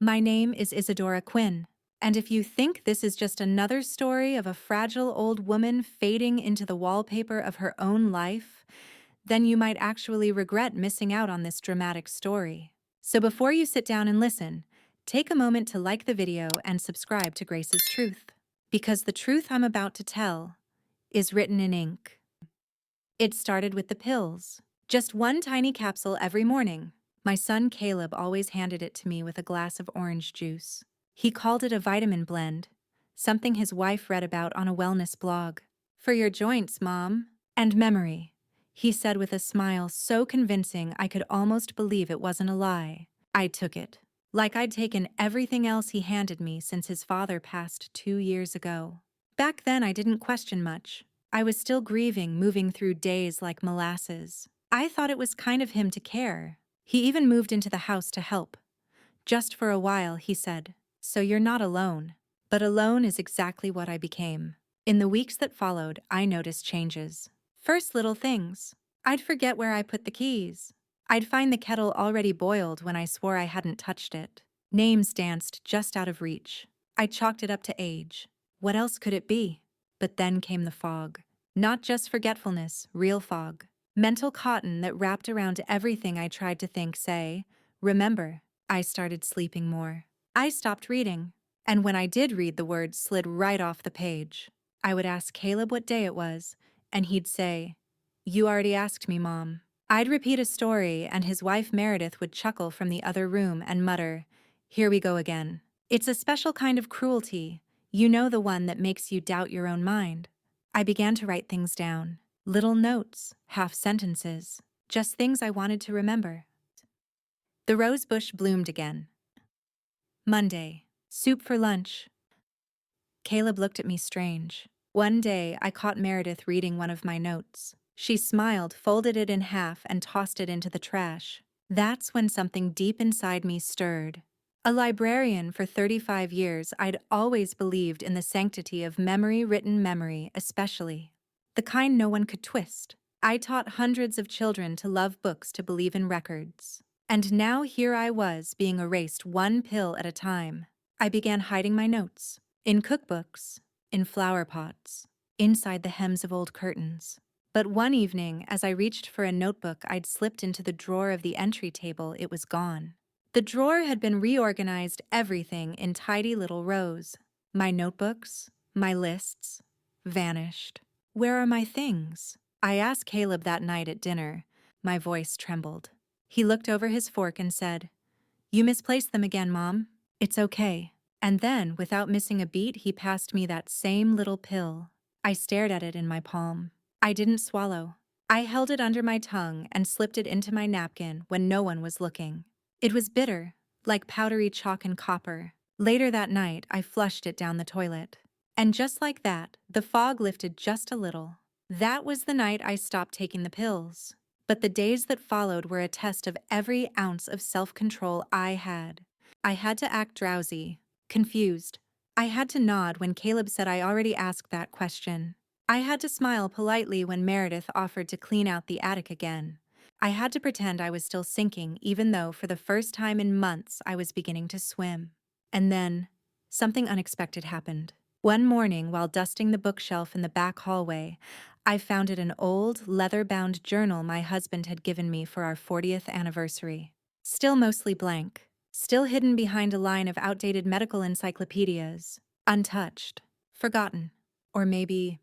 My name is Isadora Quinn, and if you think this is just another story of a fragile old woman fading into the wallpaper of her own life, then you might actually regret missing out on this dramatic story. So before you sit down and listen, take a moment to like the video and subscribe to Grace's Truth, because the truth I'm about to tell is written in ink. It started with the pills. Just one tiny capsule every morning. My son Caleb always handed it to me with a glass of orange juice. He called it a vitamin blend, something his wife read about on a wellness blog. For your joints, Mom. And memory, he said with a smile so convincing I could almost believe it wasn't a lie. I took it, like I'd taken everything else he handed me since his father passed 2 years ago. Back then I didn't question much. I was still grieving, moving through days like molasses. I thought it was kind of him to care. He even moved into the house to help. Just for a while, he said. So you're not alone. But alone is exactly what I became. In the weeks that followed, I noticed changes. First, little things. I'd forget where I put the keys. I'd find the kettle already boiled when I swore I hadn't touched it. Names danced just out of reach. I chalked it up to age. What else could it be? But then came the fog. Not just forgetfulness, real fog. Mental cotton that wrapped around everything I tried to think, say, remember. I started sleeping more. I stopped reading. And when I did read, the words slid right off the page. I would ask Caleb what day it was, and he'd say, "You already asked me, Mom." I'd repeat a story, and his wife Meredith would chuckle from the other room and mutter, "Here we go again." It's a special kind of cruelty, you know, the one that makes you doubt your own mind. I began to write things down. Little notes, half sentences, just things I wanted to remember. The rose bush bloomed again. Monday, soup for lunch. Caleb looked at me strange. One day, I caught Meredith reading one of my notes. She smiled, folded it in half, and tossed it into the trash. That's when something deep inside me stirred. A librarian for 35 years, I'd always believed in the sanctity of memory, written memory especially. The kind no one could twist. I taught hundreds of children to love books, to believe in records. And now here I was, being erased one pill at a time. I began hiding my notes. In cookbooks, in flower pots, inside the hems of old curtains. But one evening, as I reached for a notebook I'd slipped into the drawer of the entry table, it was gone. The drawer had been reorganized, everything in tidy little rows. My notebooks, my lists, vanished. Where are my things? I asked Caleb that night at dinner. My voice trembled. He looked over his fork and said, "You misplaced them again, Mom. It's okay." And then, without missing a beat, he passed me that same little pill. I stared at it in my palm. I didn't swallow. I held it under my tongue and slipped it into my napkin when no one was looking. It was bitter, like powdery chalk and copper. Later that night, I flushed it down the toilet. And just like that, the fog lifted just a little. That was the night I stopped taking the pills. But the days that followed were a test of every ounce of self-control I had. I had to act drowsy, confused. I had to nod when Caleb said I already asked that question. I had to smile politely when Meredith offered to clean out the attic again. I had to pretend I was still sinking, even though for the first time in months I was beginning to swim. And then, something unexpected happened. One morning, while dusting the bookshelf in the back hallway, I found it an old, leather-bound journal my husband had given me for our 40th anniversary. Still mostly blank. Still hidden behind a line of outdated medical encyclopedias. Untouched. Forgotten. Or maybe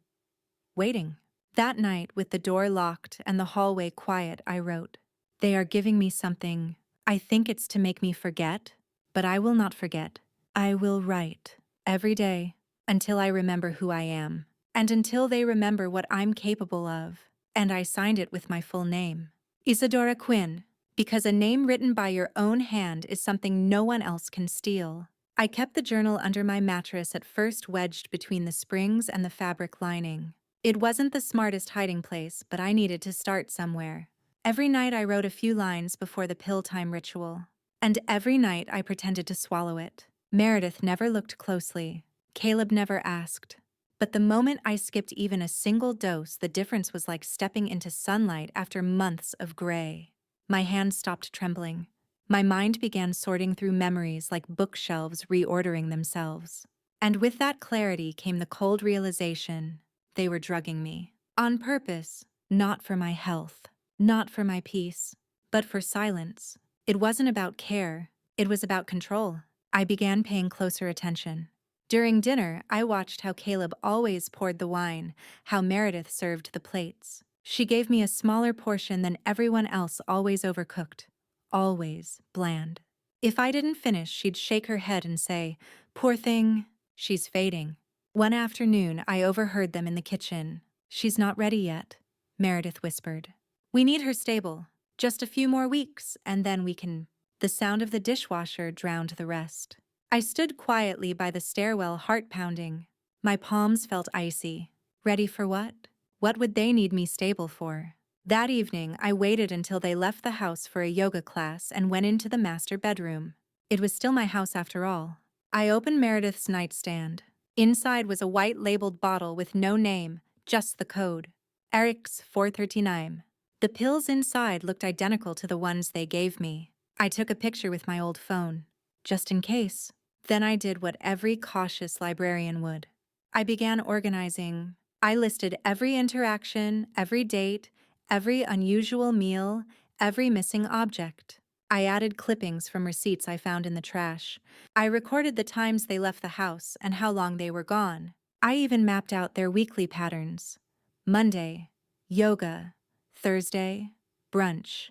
waiting. That night, with the door locked and the hallway quiet, I wrote, "They are giving me something. I think it's to make me forget, but I will not forget. I will write. Every day. Until I remember who I am. And until they remember what I'm capable of." And I signed it with my full name. Isadora Quinn. Because a name written by your own hand is something no one else can steal. I kept the journal under my mattress, at first wedged between the springs and the fabric lining. It wasn't the smartest hiding place, but I needed to start somewhere. Every night I wrote a few lines before the pill time ritual. And every night I pretended to swallow it. Meredith never looked closely. Caleb never asked. But the moment I skipped even a single dose, the difference was like stepping into sunlight after months of gray. My hands stopped trembling. My mind began sorting through memories like bookshelves reordering themselves. And with that clarity came the cold realization they were drugging me. On purpose, not for my health, not for my peace, but for silence. It wasn't about care, it was about control. I began paying closer attention. During dinner, I watched how Caleb always poured the wine, how Meredith served the plates. She gave me a smaller portion than everyone else, always overcooked, always bland. If I didn't finish, she'd shake her head and say, "Poor thing, she's fading." One afternoon, I overheard them in the kitchen. "She's not ready yet," Meredith whispered. "We need her stable. Just a few more weeks, and then we can—" The sound of the dishwasher drowned the rest. I stood quietly by the stairwell, heart pounding. My palms felt icy. Ready for what? What would they need me stable for? That evening, I waited until they left the house for a yoga class and went into the master bedroom. It was still my house after all. I opened Meredith's nightstand. Inside was a white labeled bottle with no name, just the code. Eric's 439. The pills inside looked identical to the ones they gave me. I took a picture with my old phone, just in case. Then I did what every cautious librarian would. I began organizing. I listed every interaction, every date, every unusual meal, every missing object. I added clippings from receipts I found in the trash. I recorded the times they left the house and how long they were gone. I even mapped out their weekly patterns. Monday, yoga. Thursday, brunch.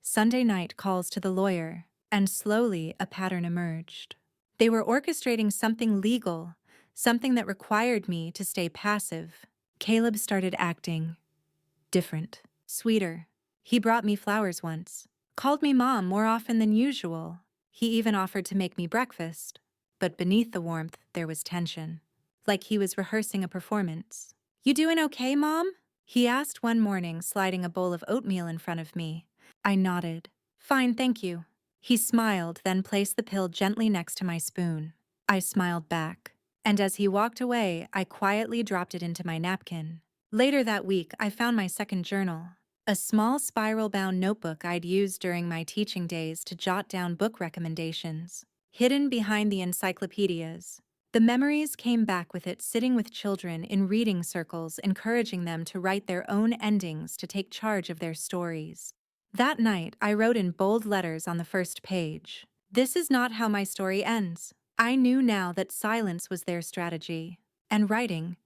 Sunday night, calls to the lawyer. And slowly, a pattern emerged. They were orchestrating something legal, something that required me to stay passive. Caleb started acting different, sweeter. He brought me flowers once, called me mom more often than usual. He even offered to make me breakfast. But beneath the warmth, there was tension, like he was rehearsing a performance. "You doing okay, Mom?" he asked one morning, sliding a bowl of oatmeal in front of me. I nodded. "Fine, thank you." He smiled, then placed the pill gently next to my spoon. I smiled back. And as he walked away, I quietly dropped it into my napkin. Later that week, I found my second journal, a small spiral-bound notebook I'd used during my teaching days to jot down book recommendations. Hidden behind the encyclopedias, the memories came back with it, sitting with children in reading circles, encouraging them to write their own endings, to take charge of their stories. That night, I wrote in bold letters on the first page, "This is not how my story ends." I knew now that silence was their strategy, and writing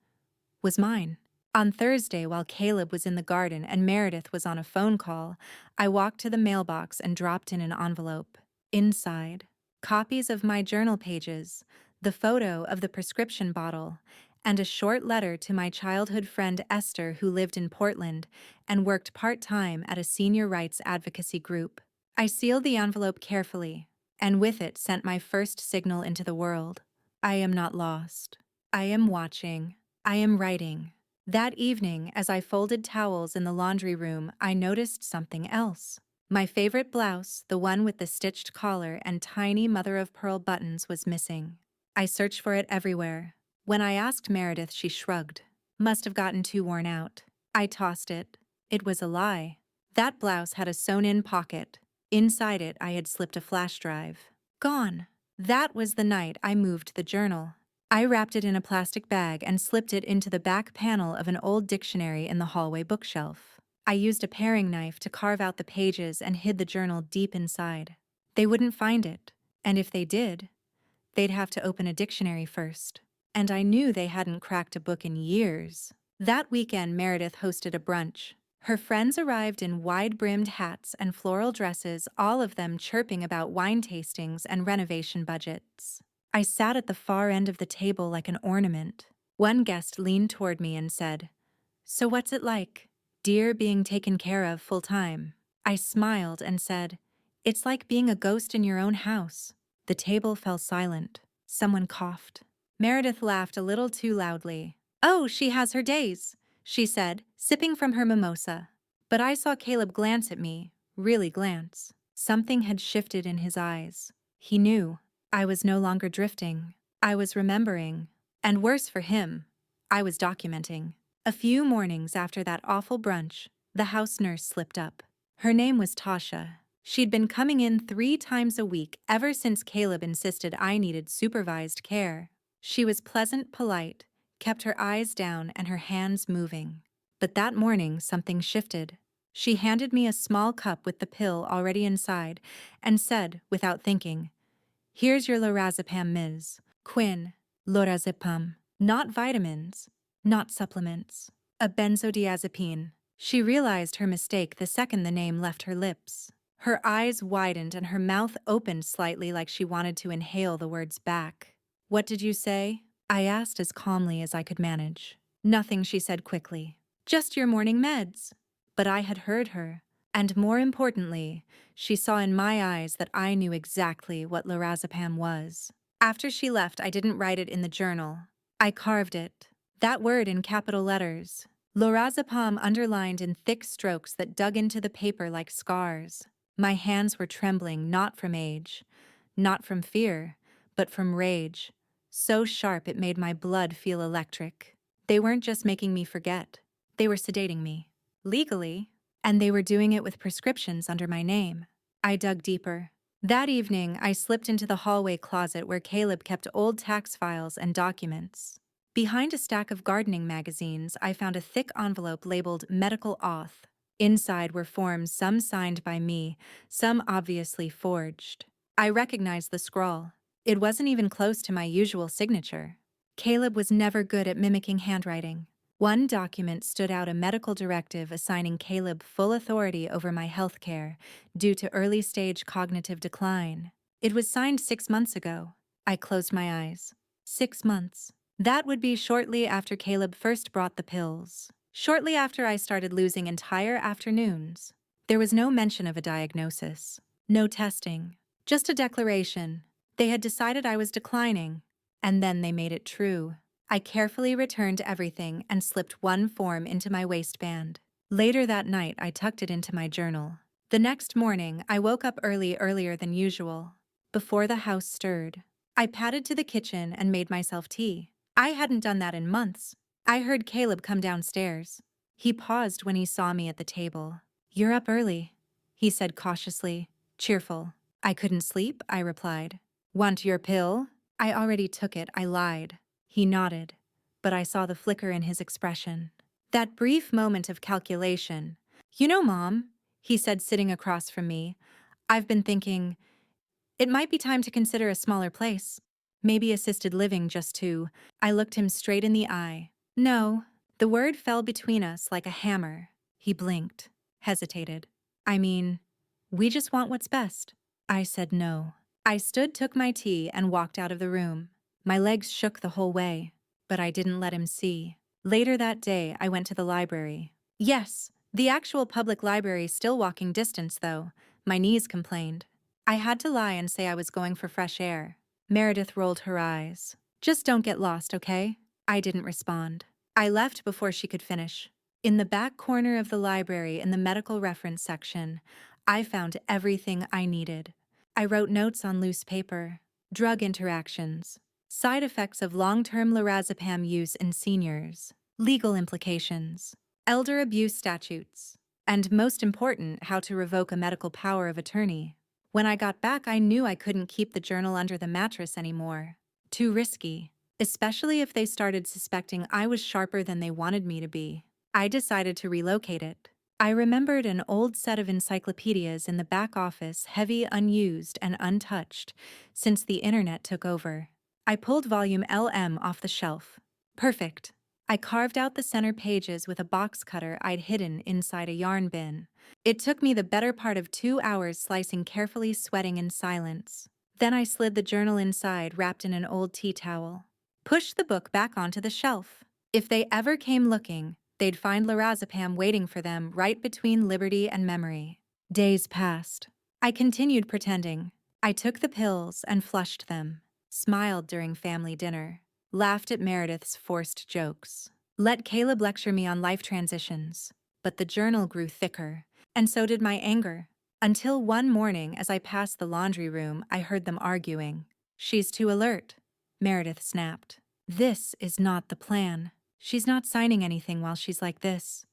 was mine. On Thursday, while Caleb was in the garden and Meredith was on a phone call, I walked to the mailbox and dropped in an envelope. Inside, copies of my journal pages, the photo of the prescription bottle, and a short letter to my childhood friend Esther, who lived in Portland and worked part-time at a senior rights advocacy group. I sealed the envelope carefully, and with it sent my first signal into the world. I am not lost. I am watching. I am writing. That evening, as I folded towels in the laundry room, I noticed something else. My favorite blouse, the one with the stitched collar and tiny mother-of-pearl buttons, was missing. I searched for it everywhere. When I asked Meredith, she shrugged. "Must have gotten too worn out." I tossed it. It was a lie. That blouse had a sewn-in pocket. Inside it, I had slipped a flash drive. Gone. That was the night I moved the journal. I wrapped it in a plastic bag and slipped it into the back panel of an old dictionary in the hallway bookshelf. I used a paring knife to carve out the pages and hid the journal deep inside. They wouldn't find it, and if they did, they'd have to open a dictionary first. And I knew they hadn't cracked a book in years. That weekend, Meredith hosted a brunch. Her friends arrived in wide-brimmed hats and floral dresses, all of them chirping about wine tastings and renovation budgets. I sat at the far end of the table like an ornament. One guest leaned toward me and said, "So what's it like, dear, being taken care of full-time?" I smiled and said, "It's like being a ghost in your own house." The table fell silent. Someone coughed. Meredith laughed a little too loudly. "Oh, she has her days," she said, sipping from her mimosa. But I saw Caleb glance at me, really glance. Something had shifted in his eyes. He knew. I was no longer drifting. I was remembering. And worse for him, I was documenting. A few mornings after that awful brunch, the house nurse slipped up. Her name was Tasha. She'd been coming in 3 times a week ever since Caleb insisted I needed supervised care. She was pleasant, polite, kept her eyes down and her hands moving. But that morning, something shifted. She handed me a small cup with the pill already inside and said, without thinking, "Here's your lorazepam, Ms. Quinn. Lorazepam. Not vitamins, not supplements. A benzodiazepine." She realized her mistake the second the name left her lips. Her eyes widened and her mouth opened slightly like she wanted to inhale the words back. "What did you say?" I asked as calmly as I could manage. "Nothing," she said quickly. "Just your morning meds." But I had heard her. And more importantly, she saw in my eyes that I knew exactly what lorazepam was. After she left, I didn't write it in the journal. I carved it. That word in capital letters. Lorazepam underlined in thick strokes that dug into the paper like scars. My hands were trembling not from age, not from fear, but from rage. So sharp it made my blood feel electric. They weren't just making me forget. They were sedating me. Legally. And they were doing it with prescriptions under my name. I dug deeper. That evening, I slipped into the hallway closet where Caleb kept old tax files and documents. Behind a stack of gardening magazines, I found a thick envelope labeled Medical Auth. Inside were forms, some signed by me, some obviously forged. I recognized the scrawl. It wasn't even close to my usual signature. Caleb was never good at mimicking handwriting. One document stood out, a medical directive assigning Caleb full authority over my health care due to early-stage cognitive decline. It was signed 6 months ago. I closed my eyes. 6 months. That would be shortly after Caleb first brought the pills. Shortly after I started losing entire afternoons. There was no mention of a diagnosis. No testing. Just a declaration. They had decided I was declining. And then they made it true. I carefully returned everything and slipped one form into my waistband. Later that night, I tucked it into my journal. The next morning, I woke up earlier than usual. Before the house stirred, I padded to the kitchen and made myself tea. I hadn't done that in months. I heard Caleb come downstairs. He paused when he saw me at the table. "You're up early," he said cautiously, cheerful. "I couldn't sleep," I replied. "Want your pill?" "I already took it," I lied. He nodded, but I saw the flicker in his expression. That brief moment of calculation. "You know, Mom," he said sitting across from me, "I've been thinking, it might be time to consider a smaller place. Maybe assisted living just to—" I looked him straight in the eye. "No." The word fell between us like a hammer. He blinked, hesitated. "I mean, we just want what's best." I said no. I stood, took my tea, and walked out of the room. My legs shook the whole way, but I didn't let him see. Later that day, I went to the library. Yes, the actual public library, still walking distance, though. My knees complained. I had to lie and say I was going for fresh air. Meredith rolled her eyes. "Just don't get lost, okay?" I didn't respond. I left before she could finish. In the back corner of the library, in the medical reference section, I found everything I needed. I wrote notes on loose paper. Drug interactions. Side effects of long-term lorazepam use in seniors. Legal implications. Elder abuse statutes. And most important, how to revoke a medical power of attorney. When I got back, I knew I couldn't keep the journal under the mattress anymore. Too risky. Especially if they started suspecting I was sharper than they wanted me to be. I decided to relocate it. I remembered an old set of encyclopedias in the back office, heavy, unused, and untouched, since the internet took over. I pulled volume LM off the shelf. Perfect. I carved out the center pages with a box cutter I'd hidden inside a yarn bin. It took me the better part of 2 hours slicing carefully, sweating in silence. Then I slid the journal inside, wrapped in an old tea towel. Pushed the book back onto the shelf. If they ever came looking, they'd find lorazepam waiting for them right between liberty and memory. Days passed. I continued pretending. I took the pills and flushed them. Smiled during family dinner. Laughed at Meredith's forced jokes. Let Caleb lecture me on life transitions. But the journal grew thicker, and so did my anger. Until one morning, as I passed the laundry room, I heard them arguing. "She's too alert," Meredith snapped. "This is not the plan. She's not signing anything while she's like this,"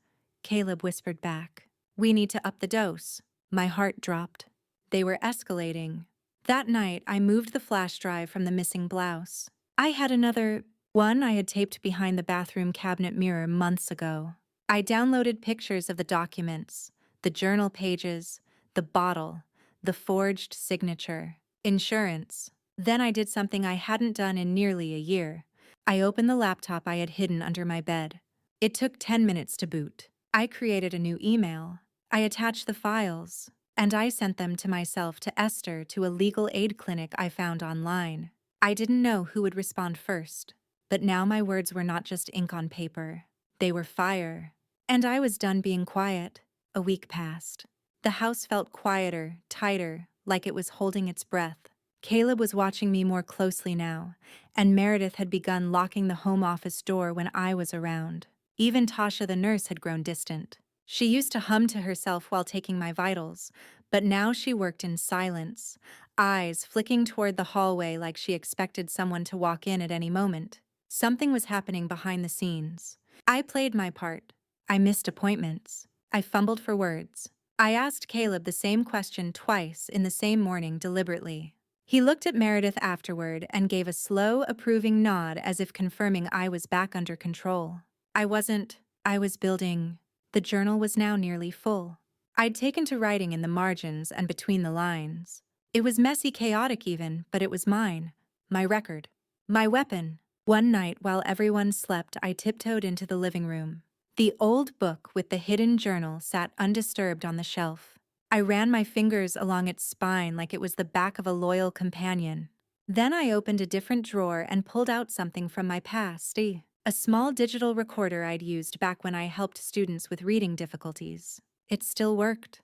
Caleb whispered back. "We need to up the dose." My heart dropped. They were escalating. That night, I moved the flash drive from the missing blouse. I had another one I had taped behind the bathroom cabinet mirror months ago. I downloaded pictures of the documents, the journal pages, the bottle, the forged signature, insurance. Then I did something I hadn't done in nearly a year. I opened the laptop I had hidden under my bed. It took 10 minutes to boot. I created a new email. I attached the files, and I sent them to myself, to Esther, to a legal aid clinic I found online. I didn't know who would respond first, but now my words were not just ink on paper. They were fire. And I was done being quiet. A week passed. The house felt quieter, tighter, like it was holding its breath. Caleb was watching me more closely now, and Meredith had begun locking the home office door when I was around. Even Tasha the nurse had grown distant. She used to hum to herself while taking my vitals, but now she worked in silence, eyes flicking toward the hallway like she expected someone to walk in at any moment. Something was happening behind the scenes. I played my part. I missed appointments. I fumbled for words. I asked Caleb the same question twice in the same morning deliberately. He looked at Meredith afterward and gave a slow, approving nod as if confirming I was back under control. I was building. The journal was now nearly full. I'd taken to writing in the margins and between the lines. It was messy, chaotic even, but it was mine. My record. My weapon. One night, while everyone slept, I tiptoed into the living room. The old book with the hidden journal sat undisturbed on the shelf. I ran my fingers along its spine like it was the back of a loyal companion. Then I opened a different drawer and pulled out something from my past, a small digital recorder I'd used back when I helped students with reading difficulties. It still worked.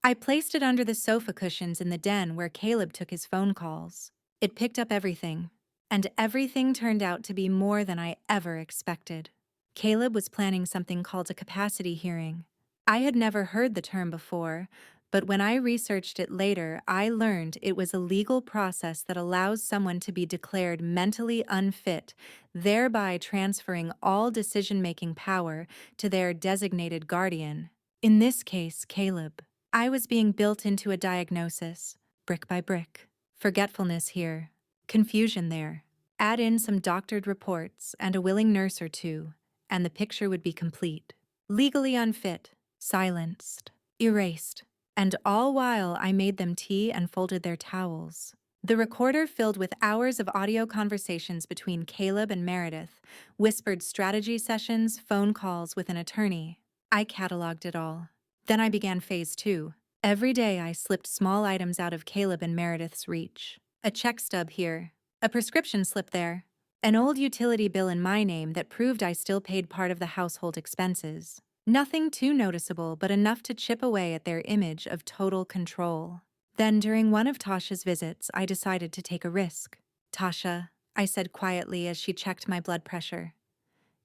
I placed it under the sofa cushions in the den where Caleb took his phone calls. It picked up everything, and everything turned out to be more than I ever expected. Caleb was planning something called a capacity hearing. I had never heard the term before, but when I researched it later, I learned it was a legal process that allows someone to be declared mentally unfit, thereby transferring all decision-making power to their designated guardian. In this case, Caleb. I was being built into a diagnosis, brick by brick. Forgetfulness here, confusion there. Add in some doctored reports and a willing nurse or two, and the picture would be complete. Legally unfit, silenced, erased. And all while I made them tea and folded their towels. The recorder filled with hours of audio conversations between Caleb and Meredith, whispered strategy sessions, phone calls with an attorney. I cataloged it all. Then I began phase 2. Every day I slipped small items out of Caleb and Meredith's reach. A check stub here, a prescription slip there, an old utility bill in my name that proved I still paid part of the household expenses. Nothing too noticeable, but enough to chip away at their image of total control. Then, during one of Tasha's visits, I decided to take a risk. "Tasha," I said quietly as she checked my blood pressure,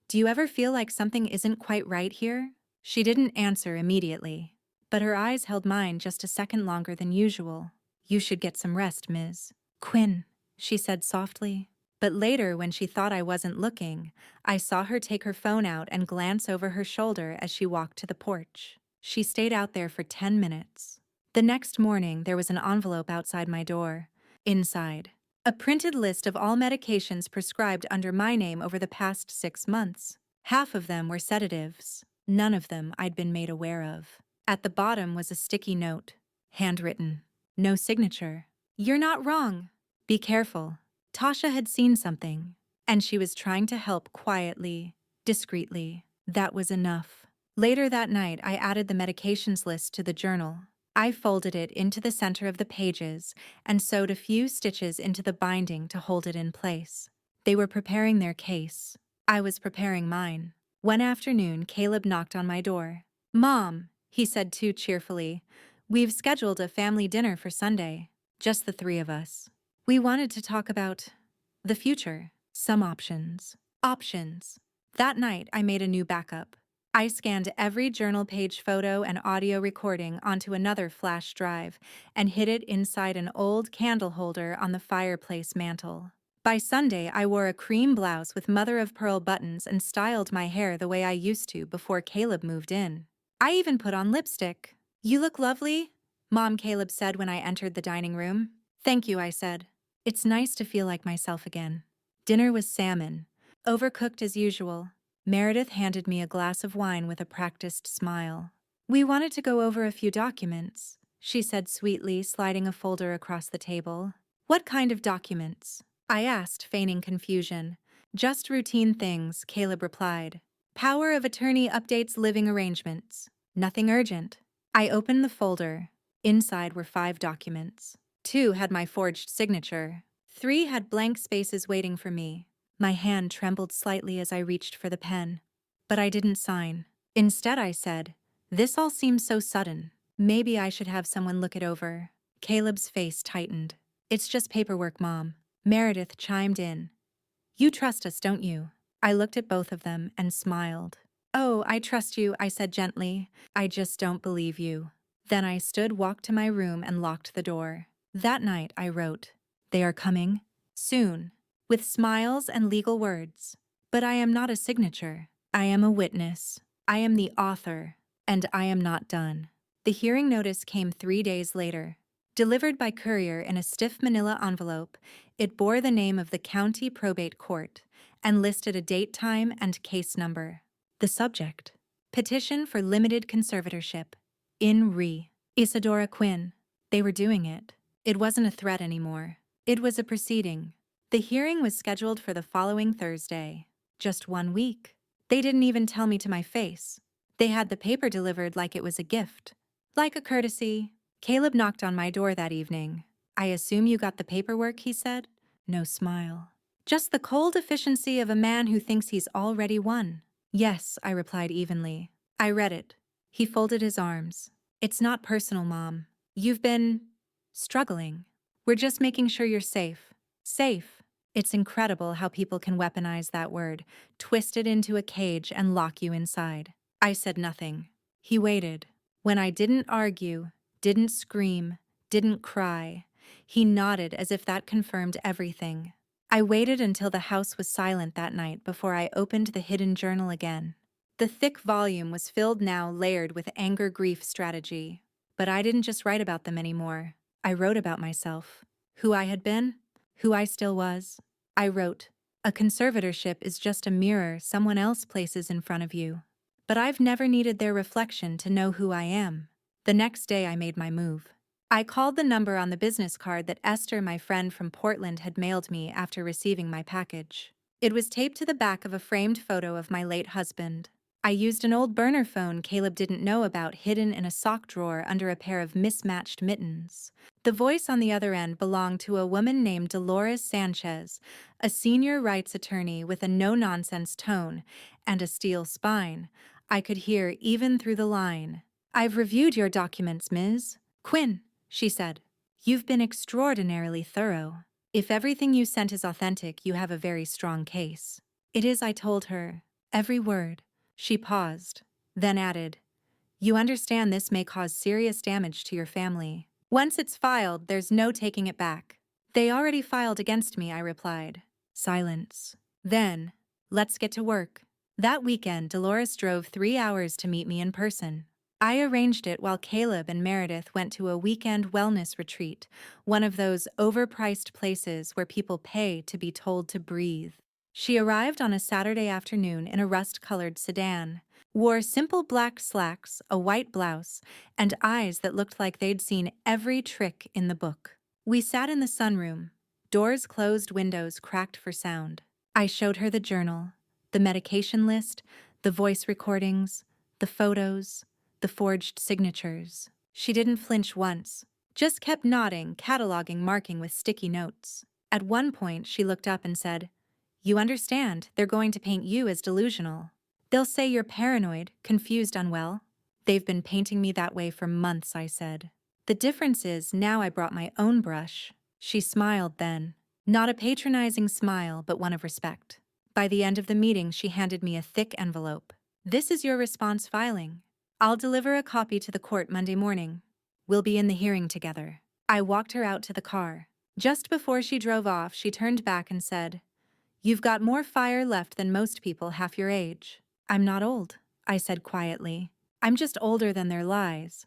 "do you ever feel like something isn't quite right here?" She didn't answer immediately, but her eyes held mine just a second longer than usual. "You should get some rest, Ms. Quinn," she said softly. But later, when she thought I wasn't looking, I saw her take her phone out and glance over her shoulder as she walked to the porch. She stayed out there for 10 minutes. The next morning, there was an envelope outside my door. Inside, a printed list of all medications prescribed under my name over the past 6 months. Half of them were sedatives. None of them I'd been made aware of. At the bottom was a sticky note, handwritten. No signature. "You're not wrong. Be careful." Tasha had seen something, and she was trying to help quietly, discreetly. That was enough. Later that night, I added the medications list to the journal. I folded it into the center of the pages and sewed a few stitches into the binding to hold it in place. They were preparing their case. I was preparing mine. One afternoon, Caleb knocked on my door. "Mom," he said too cheerfully, "we've scheduled a family dinner for Sunday. Just the 3 of us. We wanted to talk about the future, some options." Options. That night, I made a new backup. I scanned every journal page photo and audio recording onto another flash drive and hid it inside an old candle holder on the fireplace mantel. By Sunday, I wore a cream blouse with mother-of-pearl buttons and styled my hair the way I used to before Caleb moved in. I even put on lipstick. "You look lovely," Mom, Caleb said when I entered the dining room. Thank you, I said. It's nice to feel like myself again. Dinner was salmon, overcooked as usual. Meredith handed me a glass of wine with a practiced smile. We wanted to go over a few documents, she said sweetly, sliding a folder across the table. What kind of documents? I asked, feigning confusion. Just routine things, Caleb replied. Power of attorney updates living arrangements. Nothing urgent. I opened the folder. Inside were 5 documents. 2 had my forged signature. 3 had blank spaces waiting for me. My hand trembled slightly as I reached for the pen. But I didn't sign. Instead, I said, "This all seems so sudden. Maybe I should have someone look it over." Caleb's face tightened. "It's just paperwork, Mom." Meredith chimed in. "You trust us, don't you?" I looked at both of them and smiled. "Oh, I trust you," I said gently. "I just don't believe you." Then I walked to my room and locked the door. That night I wrote, "They are coming soon," with smiles and legal words. But I am not a signature. I am a witness. I am the author, and I am not done. The hearing notice came 3 days later. Delivered by courier in a stiff manila envelope, it bore the name of the county probate court and listed a date, time, and case number. The subject: petition for limited conservatorship. In re. Isadora Quinn. They were doing it. It wasn't a threat anymore. It was a proceeding. The hearing was scheduled for the following Thursday. Just 1 week. They didn't even tell me to my face. They had the paper delivered like it was a gift. Like a courtesy. Caleb knocked on my door that evening. "I assume you got the paperwork," he said. No smile. Just the cold efficiency of a man who thinks he's already won. "Yes," I replied evenly. "I read it." He folded his arms. "It's not personal, Mom. You've been struggling. We're just making sure you're safe." Safe. It's incredible how people can weaponize that word, twist it into a cage, and lock you inside. I said nothing. He waited. When I didn't argue, didn't scream, didn't cry, he nodded as if that confirmed everything. I waited until the house was silent that night before I opened the hidden journal again. The thick volume was filled now, layered with anger, grief, strategy. But I didn't just write about them anymore. I wrote about myself. Who I had been, who I still was. I wrote, "A conservatorship is just a mirror someone else places in front of you. But I've never needed their reflection to know who I am." The next day I made my move. I called the number on the business card that Esther, my friend from Portland, had mailed me after receiving my package. It was taped to the back of a framed photo of my late husband. I used an old burner phone Caleb didn't know about, hidden in a sock drawer under a pair of mismatched mittens. The voice on the other end belonged to a woman named Dolores Sanchez, a senior rights attorney with a no-nonsense tone and a steel spine. I could hear even through the line. "I've reviewed your documents, Ms. Quinn," she said. "You've been extraordinarily thorough. If everything you sent is authentic, you have a very strong case." "It is," I told her. "Every word." She paused, then added, "You understand this may cause serious damage to your family. Once it's filed, there's no taking it back." "They already filed against me," I replied. Silence. Then, "Let's get to work." That weekend, Dolores drove 3 hours to meet me in person. I arranged it while Caleb and Meredith went to a weekend wellness retreat, one of those overpriced places where people pay to be told to breathe. She arrived on a Saturday afternoon in a rust-colored sedan, wore simple black slacks, a white blouse, and eyes that looked like they'd seen every trick in the book. We sat in the sunroom, doors closed, windows cracked for sound. I showed her the journal, the medication list, the voice recordings, the photos, the forged signatures. She didn't flinch once, just kept nodding, cataloging, marking with sticky notes. At one point, she looked up and said, "You understand, they're going to paint you as delusional. They'll say you're paranoid, confused, unwell." "They've been painting me that way for months," I said. "The difference is now I brought my own brush." She smiled then. Not a patronizing smile, but one of respect. By the end of the meeting, she handed me a thick envelope. "This is your response filing. I'll deliver a copy to the court Monday morning. We'll be in the hearing together." I walked her out to the car. Just before she drove off, she turned back and said, "You've got more fire left than most people half your age." "I'm not old," I said quietly. "I'm just older than their lies."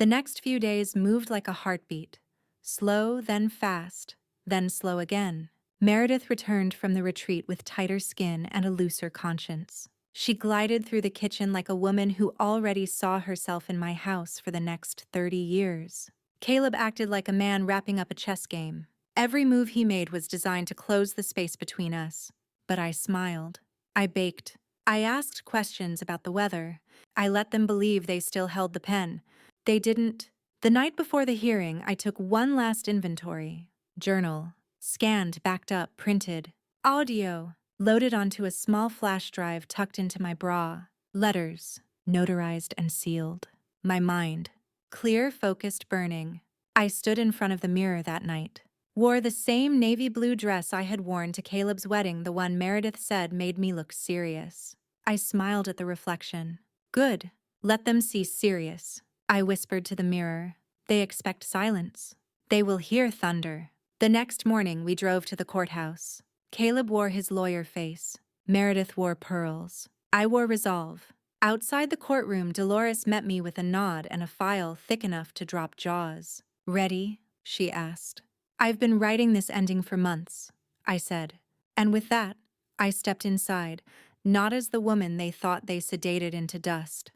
The next few days moved like a heartbeat. Slow, then fast, then slow again. Meredith returned from the retreat with tighter skin and a looser conscience. She glided through the kitchen like a woman who already saw herself in my house for the next 30 years. Caleb acted like a man wrapping up a chess game. Every move he made was designed to close the space between us. But I smiled. I baked. I asked questions about the weather. I let them believe they still held the pen. They didn't. The night before the hearing, I took one last inventory. Journal. Scanned, backed up, printed. Audio. Loaded onto a small flash drive tucked into my bra. Letters. Notarized and sealed. My mind. Clear, focused, burning. I stood in front of the mirror that night. Wore the same navy blue dress I had worn to Caleb's wedding, the one Meredith said made me look serious. I smiled at the reflection. Good. Let them see serious. I whispered to the mirror. They expect silence. They will hear thunder. The next morning, we drove to the courthouse. Caleb wore his lawyer face. Meredith wore pearls. I wore resolve. Outside the courtroom, Dolores met me with a nod and a file thick enough to drop jaws. Ready? She asked. I've been writing this ending for months, I said. And with that, I stepped inside, not as the woman they thought they sedated into dust,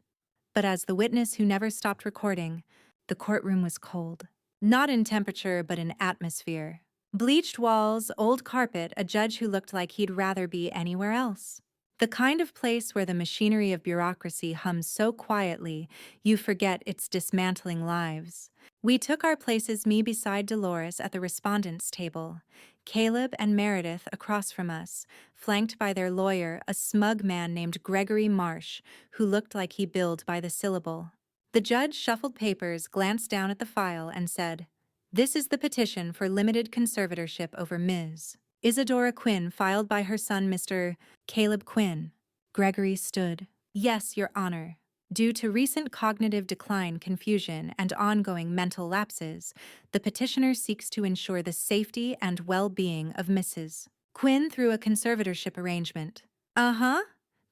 but as the witness who never stopped recording. The courtroom was cold. Not in temperature, but in atmosphere. Bleached walls, old carpet, a judge who looked like he'd rather be anywhere else. The kind of place where the machinery of bureaucracy hums so quietly you forget it's dismantling lives. We took our places, me beside Dolores at the respondents' table, Caleb and Meredith across from us, flanked by their lawyer, a smug man named Gregory Marsh, who looked like he billed by the syllable. The judge shuffled papers, glanced down at the file, and said, "This is the petition for limited conservatorship over Ms. Isadora Quinn, filed by her son, Mr. Caleb Quinn." Gregory stood. "Yes, Your Honor. Due to recent cognitive decline, confusion, and ongoing mental lapses, the petitioner seeks to ensure the safety and well-being of Mrs. Quinn through a conservatorship arrangement." "Uh-huh,"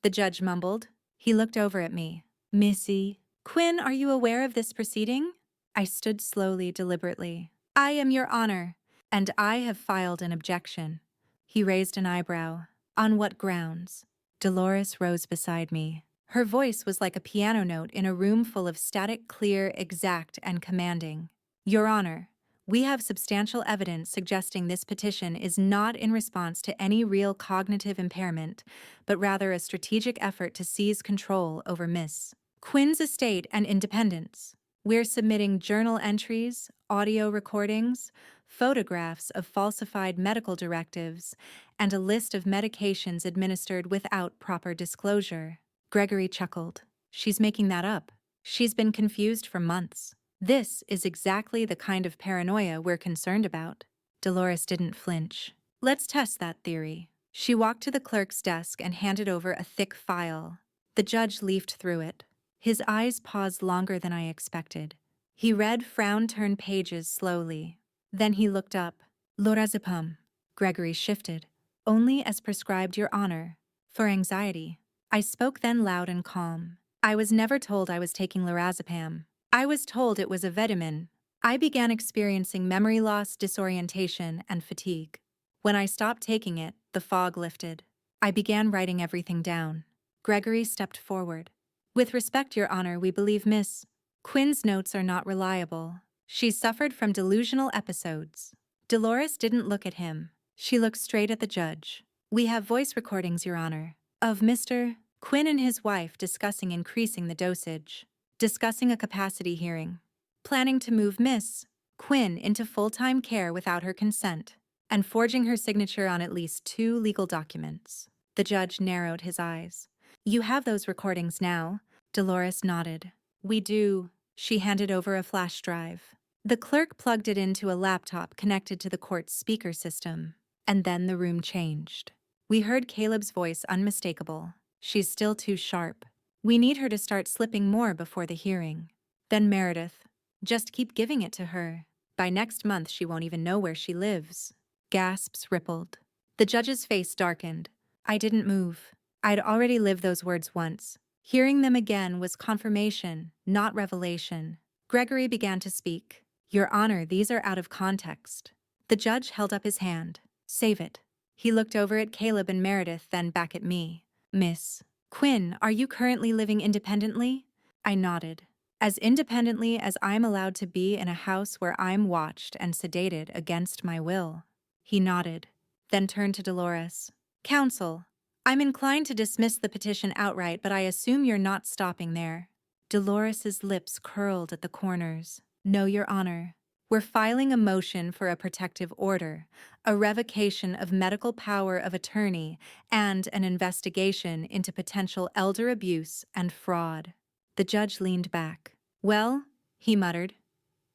the judge mumbled. He looked over at me. "Missy Quinn, are you aware of this proceeding?" I stood slowly, deliberately. "I am, Your Honor, and I have filed an objection." He raised an eyebrow. "On what grounds?" Dolores rose beside me. Her voice was like a piano note in a room full of static, clear, exact, and commanding. "Your Honor, we have substantial evidence suggesting this petition is not in response to any real cognitive impairment, but rather a strategic effort to seize control over Miss Quinn's estate and independence. We're submitting journal entries, audio recordings, photographs of falsified medical directives, and a list of medications administered without proper disclosure." Gregory chuckled. "She's making that up. She's been confused for months. This is exactly the kind of paranoia we're concerned about." Dolores didn't flinch. "Let's test that theory." She walked to the clerk's desk and handed over a thick file. The judge leafed through it. His eyes paused longer than I expected. He read frown-turned pages slowly. Then he looked up. "Lorazepam." Gregory shifted. "Only as prescribed, Your Honor. For anxiety." I spoke then loud and calm. "I was never told I was taking lorazepam. I was told it was a vitamin. I began experiencing memory loss, disorientation, and fatigue. When I stopped taking it, the fog lifted. I began writing everything down." Gregory stepped forward. "With respect, Your Honor, we believe Miss Quinn's notes are not reliable. She's suffered from delusional episodes." Dolores didn't look at him. She looked straight at the judge. "We have voice recordings, Your Honor, of Mr. Quinn and his wife discussing increasing the dosage, discussing a capacity hearing, planning to move Miss Quinn into full-time care without her consent, and forging her signature on at least 2 legal documents." The judge narrowed his eyes. "You have those recordings now?" Dolores nodded. "We do." She handed over a flash drive. The clerk plugged it into a laptop connected to the court's speaker system. And then the room changed. We heard Caleb's voice, unmistakable. "She's still too sharp. We need her to start slipping more before the hearing." Then Meredith. "Just keep giving it to her. By next month she won't even know where she lives." Gasps rippled. The judge's face darkened. I didn't move. I'd already lived those words once. Hearing them again was confirmation, not revelation. Gregory began to speak. Your Honor, these are out of context. The judge held up his hand. Save it. He looked over at Caleb and Meredith, then back at me. Miss Quinn, are you currently living independently? I nodded. As independently as I'm allowed to be in a house where I'm watched and sedated against my will. He nodded, then turned to Dolores. Counsel, I'm inclined to dismiss the petition outright, but I assume you're not stopping there. Dolores's lips curled at the corners. No, Your Honor. We're filing a motion for a protective order, a revocation of medical power of attorney, and an investigation into potential elder abuse and fraud. The judge leaned back. Well, he muttered,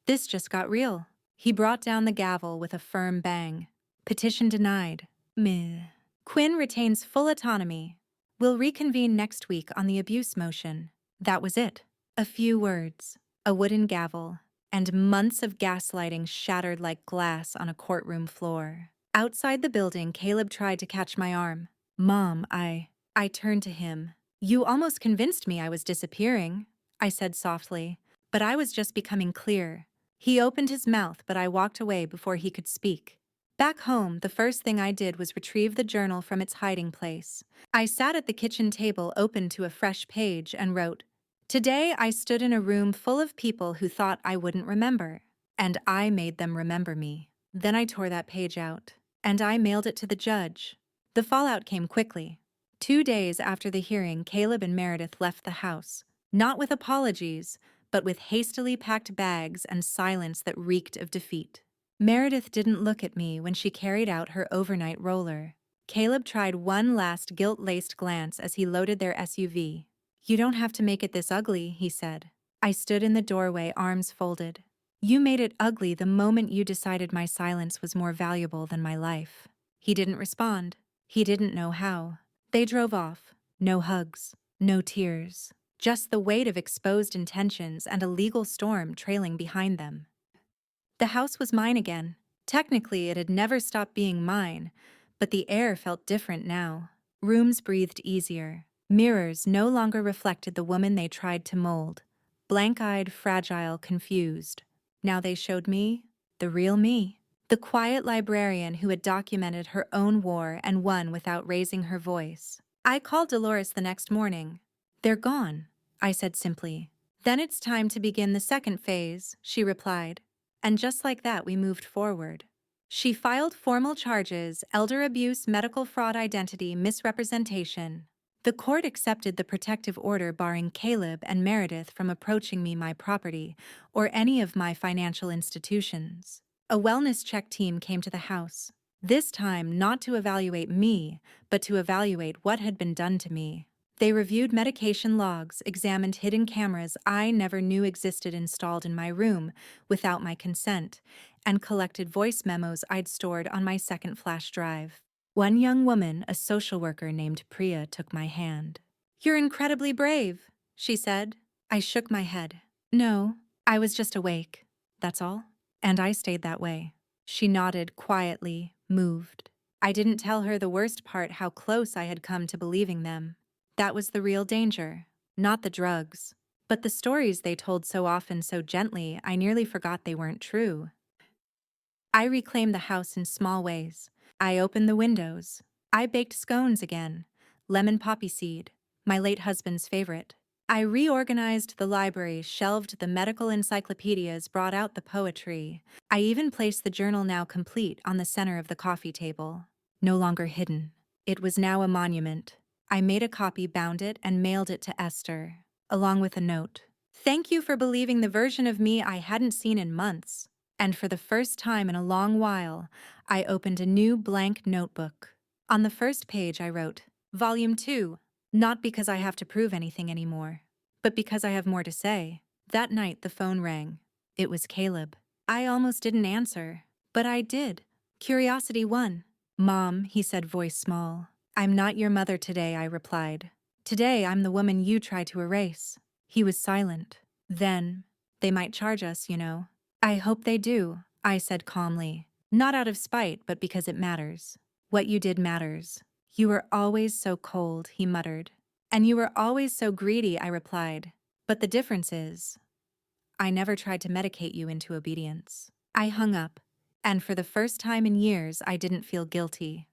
this just got real. He brought down the gavel with a firm bang. Petition denied. Meh. Quinn retains full autonomy. We'll reconvene next week on the abuse motion. That was it. A few words, a wooden gavel, and months of gaslighting shattered like glass on a courtroom floor. Outside the building, Caleb tried to catch my arm. Mom, I turned to him. You almost convinced me I was disappearing, I said softly, but I was just becoming clear. He opened his mouth, but I walked away before he could speak. Back home, the first thing I did was retrieve the journal from its hiding place. I sat at the kitchen table, opened to a fresh page, and wrote, Today I stood in a room full of people who thought I wouldn't remember, and I made them remember me. Then I tore that page out, and I mailed it to the judge. The fallout came quickly. 2 days after the hearing, Caleb and Meredith left the house, not with apologies, but with hastily packed bags and silence that reeked of defeat. Meredith didn't look at me when she carried out her overnight roller. Caleb tried one last guilt-laced glance as he loaded their SUV. You don't have to make it this ugly, he said. I stood in the doorway, arms folded. You made it ugly the moment you decided my silence was more valuable than my life. He didn't respond. He didn't know how. They drove off. No hugs. No tears. Just the weight of exposed intentions and a legal storm trailing behind them. The house was mine again. Technically, it had never stopped being mine, but the air felt different now. Rooms breathed easier. Mirrors no longer reflected the woman they tried to mold. Blank-eyed, fragile, confused. Now they showed me, the real me. The quiet librarian who had documented her own war and won without raising her voice. I called Dolores the next morning. They're gone, I said simply. Then it's time to begin the second phase, she replied. And just like that, we moved forward. She filed formal charges: elder abuse, medical fraud, identity misrepresentation. The court accepted the protective order barring Caleb and Meredith from approaching me, my property, or any of my financial institutions. A wellness check team came to the house, this time not to evaluate me, but to evaluate what had been done to me. They reviewed medication logs, examined hidden cameras I never knew existed installed in my room without my consent, and collected voice memos I'd stored on my second flash drive. One young woman, a social worker named Priya, took my hand. You're incredibly brave, she said. I shook my head. No, I was just awake, that's all. And I stayed that way. She nodded quietly, moved. I didn't tell her the worst part, how close I had come to believing them. That was the real danger, not the drugs. But the stories they told so often, so gently, I nearly forgot they weren't true. I reclaimed the house in small ways. I opened the windows. I baked scones again. Lemon poppy seed, my late husband's favorite. I reorganized the library, shelved the medical encyclopedias, brought out the poetry. I even placed the journal, now complete, on the center of the coffee table. No longer hidden. It was now a monument. I made a copy, bound it, and mailed it to Esther, along with a note. Thank you for believing the version of me I hadn't seen in months. And for the first time in a long while, I opened a new blank notebook. On the first page I wrote, Volume 2, not because I have to prove anything anymore, but because I have more to say. That night the phone rang. It was Caleb. I almost didn't answer, but I did. Curiosity won. Mom, he said, voice small. I'm not your mother today, I replied. Today I'm the woman you tried to erase. He was silent. Then, they might charge us, you know. I hope they do, I said calmly. Not out of spite, but because it matters. What you did matters. You were always so cold, he muttered. And you were always so greedy, I replied. But the difference is, I never tried to medicate you into obedience. I hung up, and for the first time in years, I didn't feel guilty.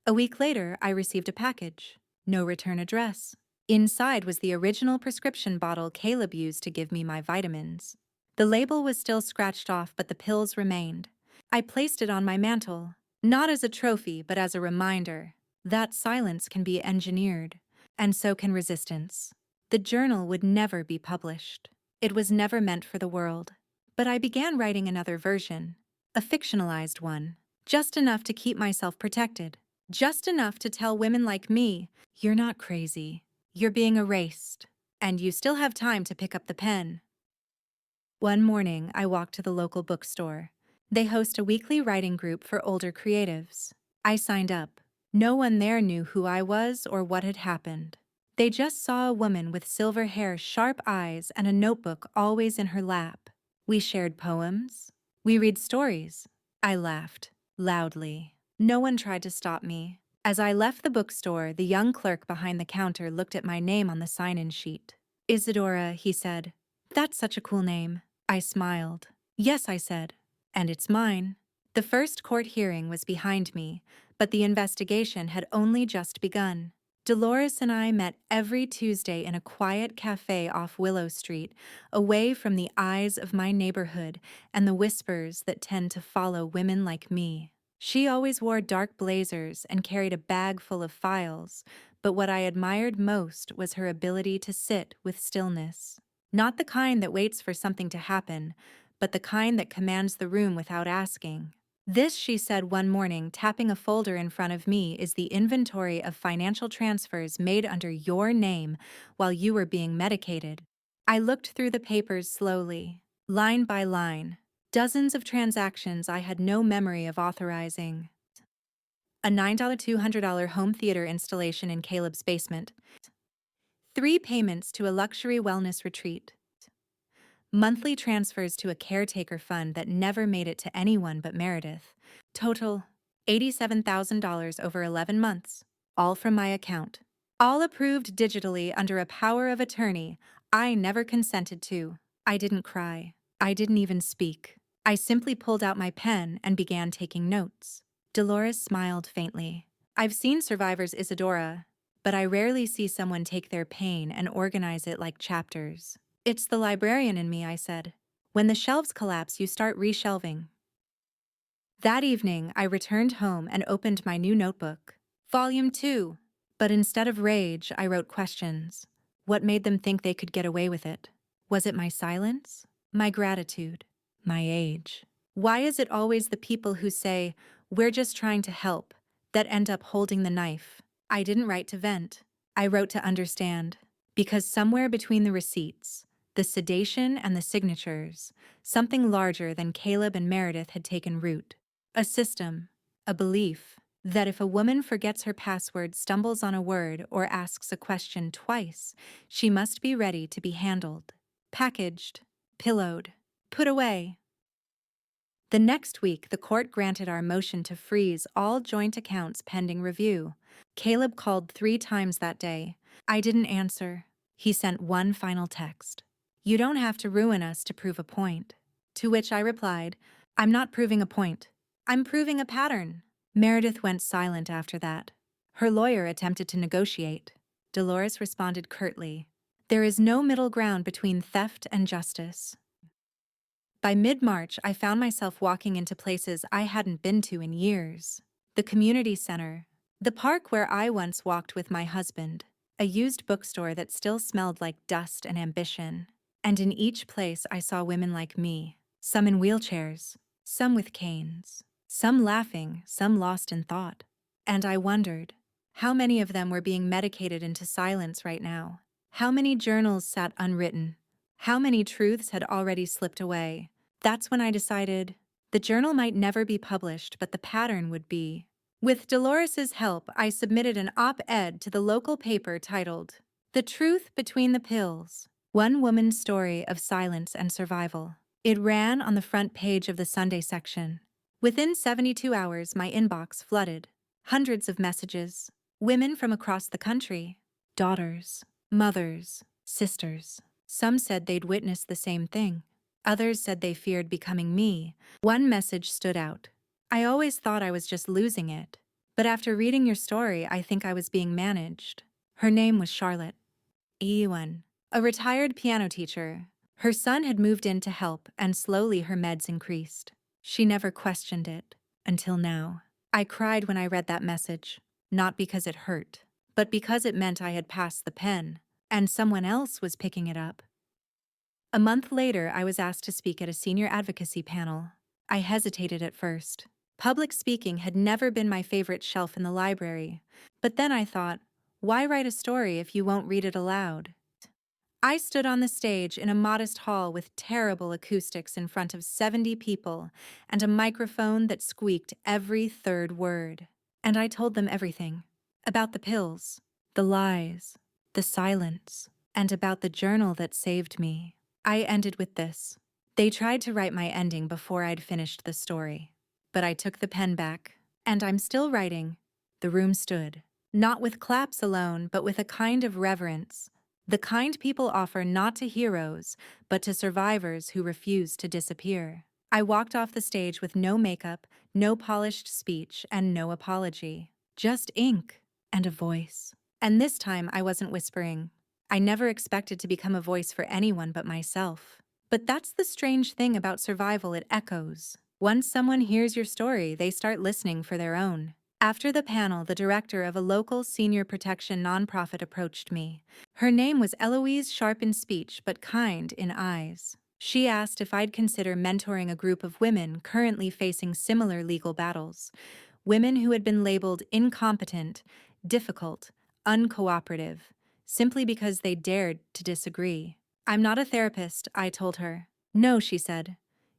A week later, I received a package. No return address. Inside was the original prescription bottle Caleb used to give me my vitamins. The label was still scratched off, but the pills remained. I placed it on my mantle, not as a trophy, but as a reminder that silence can be engineered, and so can resistance. The journal would never be published. It was never meant for the world. But I began writing another version, a fictionalized one, just enough to keep myself protected, just enough to tell women like me, you're not crazy, you're being erased, and you still have time to pick up the pen. One morning, I walked to the local bookstore. They host a weekly writing group for older creatives. I signed up. No one there knew who I was or what had happened. They just saw a woman with silver hair, sharp eyes, and a notebook always in her lap. We shared poems. We read stories. I laughed, loudly. No one tried to stop me. As I left the bookstore, the young clerk behind the counter looked at my name on the sign-in sheet. Isadora, he said. That's such a cool name. I smiled. Yes, I said. And it's mine. The first court hearing was behind me, but the investigation had only just begun. Dolores and I met every Tuesday in a quiet cafe off Willow Street, away from the eyes of my neighborhood and the whispers that tend to follow women like me. She always wore dark blazers and carried a bag full of files, but what I admired most was her ability to sit with stillness. Not the kind that waits for something to happen, but the kind that commands the room without asking. This, she said one morning, tapping a folder in front of me, is the inventory of financial transfers made under your name while you were being medicated. I looked through the papers slowly, line by line. Dozens of transactions I had no memory of authorizing. A $9,200 home theater installation in Caleb's basement. 3 payments to a luxury wellness retreat. Monthly transfers to a caretaker fund that never made it to anyone but Meredith. Total $87,000 over 11 months, all from my account. All approved digitally under a power of attorney I never consented to. I didn't cry. I didn't even speak. I simply pulled out my pen and began taking notes. Dolores smiled faintly. I've seen survivors, Isadora, but I rarely see someone take their pain and organize it like chapters. It's the librarian in me, I said. When the shelves collapse, you start reshelving. That evening, I returned home and opened my new notebook. Volume 2. But instead of rage, I wrote questions. What made them think they could get away with it? Was it my silence? My gratitude? My age? Why is it always the people who say, we're just trying to help, that end up holding the knife? I didn't write to vent. I wrote to understand. Because somewhere between the receipts, the sedation and the signatures, something larger than Caleb and Meredith had taken root. A system, a belief, that if a woman forgets her password, stumbles on a word, or asks a question twice, she must be ready to be handled, packaged, pillowed, put away. The next week, the court granted our motion to freeze all joint accounts pending review. Caleb called 3 times that day. I didn't answer. He sent one final text. You don't have to ruin us to prove a point. To which I replied, I'm not proving a point. I'm proving a pattern. Meredith went silent after that. Her lawyer attempted to negotiate. Dolores responded curtly, there is no middle ground between theft and justice. By mid-March, I found myself walking into places I hadn't been to in years. The community center, the park where I once walked with my husband, a used bookstore that still smelled like dust and ambition. And in each place I saw women like me, some in wheelchairs, some with canes, some laughing, some lost in thought. And I wondered, how many of them were being medicated into silence right now? How many journals sat unwritten? How many truths had already slipped away? That's when I decided the journal might never be published, but the pattern would be. With Dolores's help, I submitted an op-ed to the local paper titled, The Truth Between the Pills, One Woman's Story of Silence and Survival. It ran on the front page of the Sunday section. Within 72 hours, my inbox flooded. Hundreds of messages. Women from across the country. Daughters, mothers, sisters. Some said they'd witnessed the same thing. Others said they feared becoming me. One message stood out. I always thought I was just losing it. But after reading your story, I think I was being managed. Her name was Charlotte. Ewan, a retired piano teacher. Her son had moved in to help, and slowly her meds increased. She never questioned it, until now. I cried when I read that message, not because it hurt, but because it meant I had passed the pen, and someone else was picking it up. A month later, I was asked to speak at a senior advocacy panel. I hesitated at first. Public speaking had never been my favorite shelf in the library, but then I thought, why write a story if you won't read it aloud? I stood on the stage in a modest hall with terrible acoustics in front of 70 people and a microphone that squeaked every third word. And I told them everything. About the pills, the lies, the silence, and about the journal that saved me. I ended with this. They tried to write my ending before I'd finished the story. But I took the pen back, and I'm still writing. The room stood, not with claps alone, but with a kind of reverence. The kind people offer not to heroes, but to survivors who refuse to disappear. I walked off the stage with no makeup, no polished speech, and no apology. Just ink and a voice. And this time I wasn't whispering. I never expected to become a voice for anyone but myself. But that's the strange thing about survival, it echoes. Once someone hears your story, they start listening for their own. After the panel, the director of a local senior protection nonprofit approached me. Her name was Eloise, sharp in speech but kind in eyes. She asked if I'd consider mentoring a group of women currently facing similar legal battles. Women who had been labeled incompetent, difficult, uncooperative, simply because they dared to disagree. I'm not a therapist, I told her. No, she said.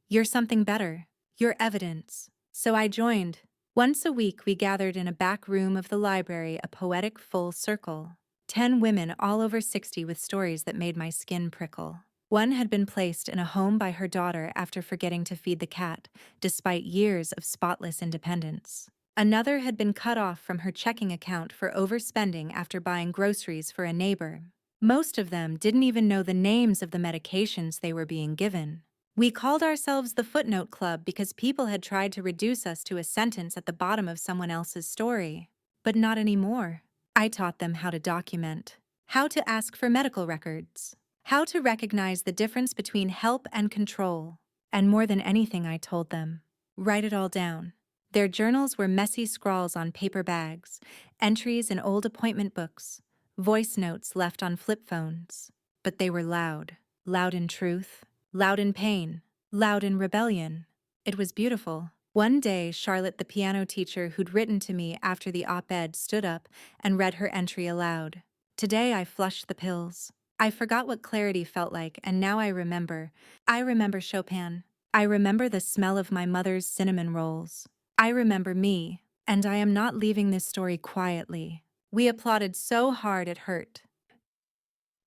You're something better. You're evidence. So I joined. Once a week, we gathered in a back room of the library, a poetic full circle. 10 women, all over 60, with stories that made my skin prickle. One had been placed in a home by her daughter after forgetting to feed the cat, despite years of spotless independence. Another had been cut off from her checking account for overspending after buying groceries for a neighbor. Most of them didn't even know the names of the medications they were being given. We called ourselves the Footnote Club because people had tried to reduce us to a sentence at the bottom of someone else's story. But not anymore. I taught them how to document, how to ask for medical records, how to recognize the difference between help and control. And more than anything, I told them, write it all down. Their journals were messy scrawls on paper bags, entries in old appointment books, voice notes left on flip phones. But they were loud, loud in truth, loud in pain, loud in rebellion. It was beautiful. One day, Charlotte, the piano teacher who'd written to me after the op-ed, stood up and read her entry aloud. Today I flushed the pills. I forgot what clarity felt like, and now I remember. I remember Chopin. I remember the smell of my mother's cinnamon rolls. I remember me, and I am not leaving this story quietly. We applauded so hard it hurt.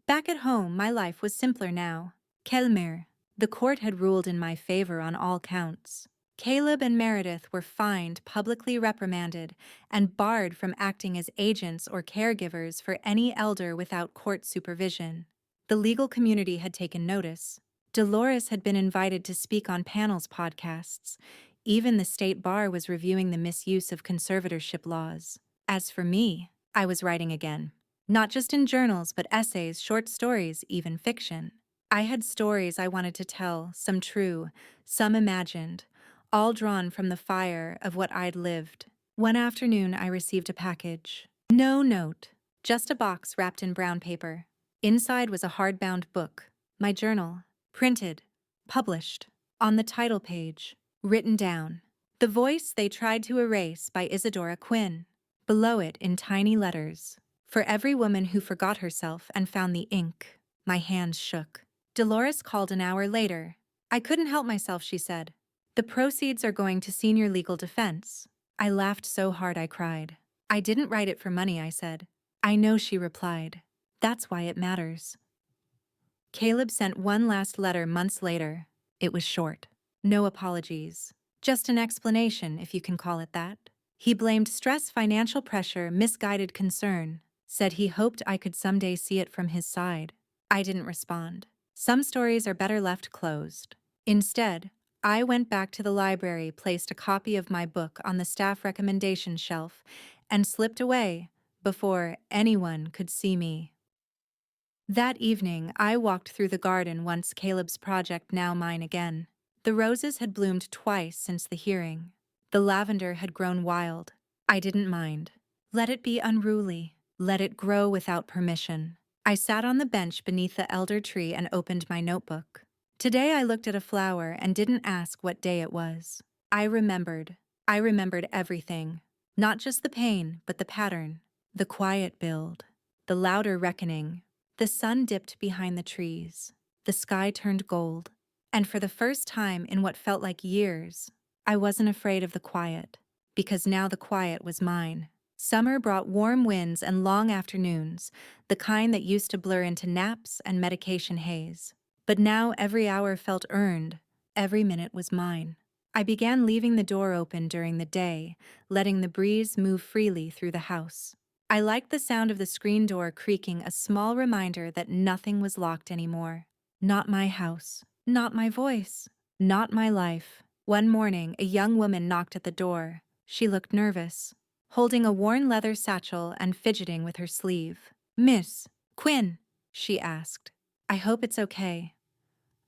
Back at home, my life was simpler now. Kelmer. The court had ruled in my favor on all counts. Caleb and Meredith were fined, publicly reprimanded, and barred from acting as agents or caregivers for any elder without court supervision. The legal community had taken notice. Dolores had been invited to speak on panels podcasts. Even the state bar was reviewing the misuse of conservatorship laws. As for me, I was writing again. Not just in journals, but essays, short stories, even fiction. I had stories I wanted to tell, some true, some imagined, all drawn from the fire of what I'd lived. One afternoon, I received a package. No note, just a box wrapped in brown paper. Inside was a hardbound book, my journal, printed, published, on the title page, written down. The Voice They Tried to Erase by Isadora Quinn. Below it, in tiny letters, for every woman who forgot herself and found the ink. My hands shook. Dolores called an hour later. I couldn't help myself, she said. The proceeds are going to senior legal defense. I laughed so hard I cried. I didn't write it for money, I said. I know, she replied. That's why it matters. Caleb sent one last letter months later. It was short. No apologies. Just an explanation, if you can call it that. He blamed stress, financial pressure, misguided concern. Said he hoped I could someday see it from his side. I didn't respond. Some stories are better left closed. Instead, I went back to the library, placed a copy of my book on the staff recommendation shelf, and slipped away before anyone could see me. That evening, I walked through the garden, once Caleb's project, now mine again. The roses had bloomed twice since the hearing. The lavender had grown wild. I didn't mind. Let it be unruly. Let it grow without permission. I sat on the bench beneath the elder tree and opened my notebook. Today I looked at a flower and didn't ask what day it was. I remembered. I remembered everything. Not just the pain, but the pattern. The quiet build. The louder reckoning. The sun dipped behind the trees. The sky turned gold. And for the first time in what felt like years, I wasn't afraid of the quiet, because now the quiet was mine. Summer brought warm winds and long afternoons, the kind that used to blur into naps and medication haze. But now every hour felt earned, every minute was mine. I began leaving the door open during the day, letting the breeze move freely through the house. I liked the sound of the screen door creaking, a small reminder that nothing was locked anymore. Not my house, not my voice, not my life. One morning, a young woman knocked at the door. She looked nervous, holding a worn leather satchel and fidgeting with her sleeve. "Miss Quinn," she asked. "I hope it's okay.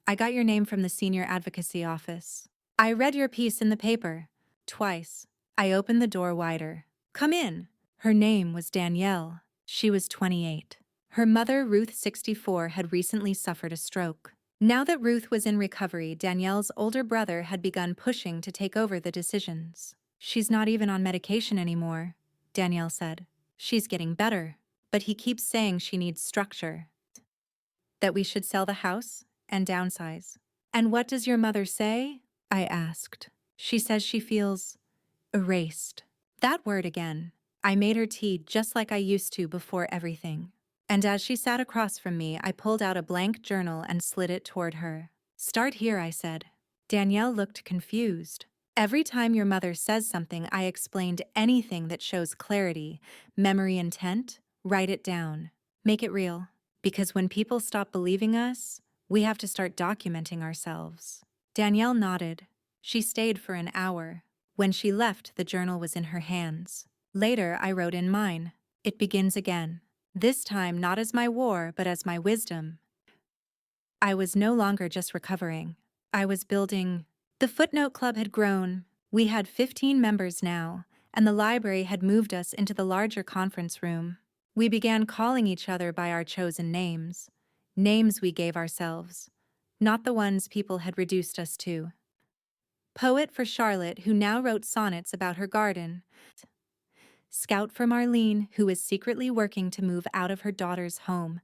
I got your name from the senior advocacy office. I read your piece in the paper. Twice." I opened the door wider. "Come in." Her name was Danielle. She was 28. Her mother, Ruth, 64, had recently suffered a stroke. Now that Ruth was in recovery, Danielle's older brother had begun pushing to take over the decisions. "She's not even on medication anymore," Danielle said. "She's getting better, but he keeps saying she needs structure. That we should sell the house and downsize." "And what does your mother say?" I asked. "She says she feels erased." That word again. I made her tea just like I used to before everything. And as she sat across from me, I pulled out a blank journal and slid it toward her. "Start here," I said. Danielle looked confused. "Every time your mother says something," I explained, "anything that shows clarity, memory, intent, write it down. Make it real. Because when people stop believing us, we have to start documenting ourselves." Danielle nodded. She stayed for an hour. When she left, the journal was in her hands. Later, I wrote in mine. "It begins again. This time not as my war, but as my wisdom." I was no longer just recovering. I was building. The Footnote Club had grown. We had 15 members now, and the library had moved us into the larger conference room. We began calling each other by our chosen names. Names we gave ourselves, not the ones people had reduced us to. Poet for Charlotte, who now wrote sonnets about her garden. Scout for Marlene, who was secretly working to move out of her daughter's home.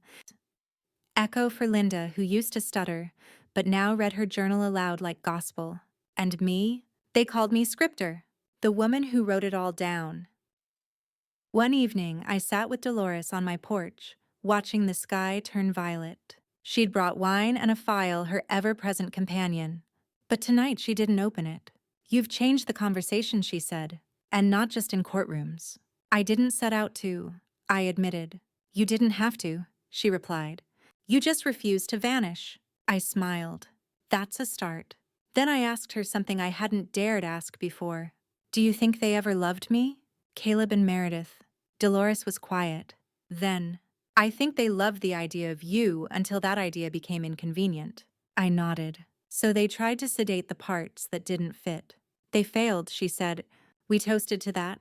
Echo for Linda, who used to stutter, but now read her journal aloud like gospel. And me? They called me Scripter, the woman who wrote it all down. One evening, I sat with Dolores on my porch, watching the sky turn violet. She'd brought wine and a file, her ever-present companion. But tonight she didn't open it. "You've changed the conversation," she said. "And not just in courtrooms." "I didn't set out to," I admitted. "You didn't have to," she replied. "You just refused to vanish." I smiled. "That's a start." Then I asked her something I hadn't dared ask before. "Do you think they ever loved me?" "Caleb and Meredith." Dolores was quiet. Then, "I think they loved the idea of you until that idea became inconvenient." I nodded. "So they tried to sedate the parts that didn't fit." "They failed," she said. "We toasted to that."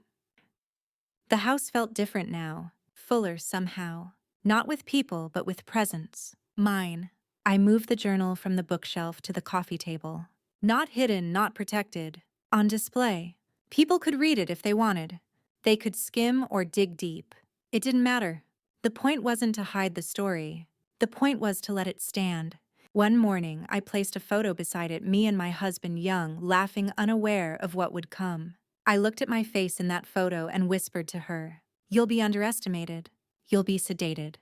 The house felt different now, fuller somehow. Not with people, but with presence. Mine. I moved the journal from the bookshelf to the coffee table. Not hidden, not protected. On display. People could read it if they wanted. They could skim or dig deep. It didn't matter. The point wasn't to hide the story. The point was to let it stand. One morning, I placed a photo beside it, me and my husband young, laughing, unaware of what would come. I looked at my face in that photo and whispered to her, "You'll be underestimated. You'll be sedated.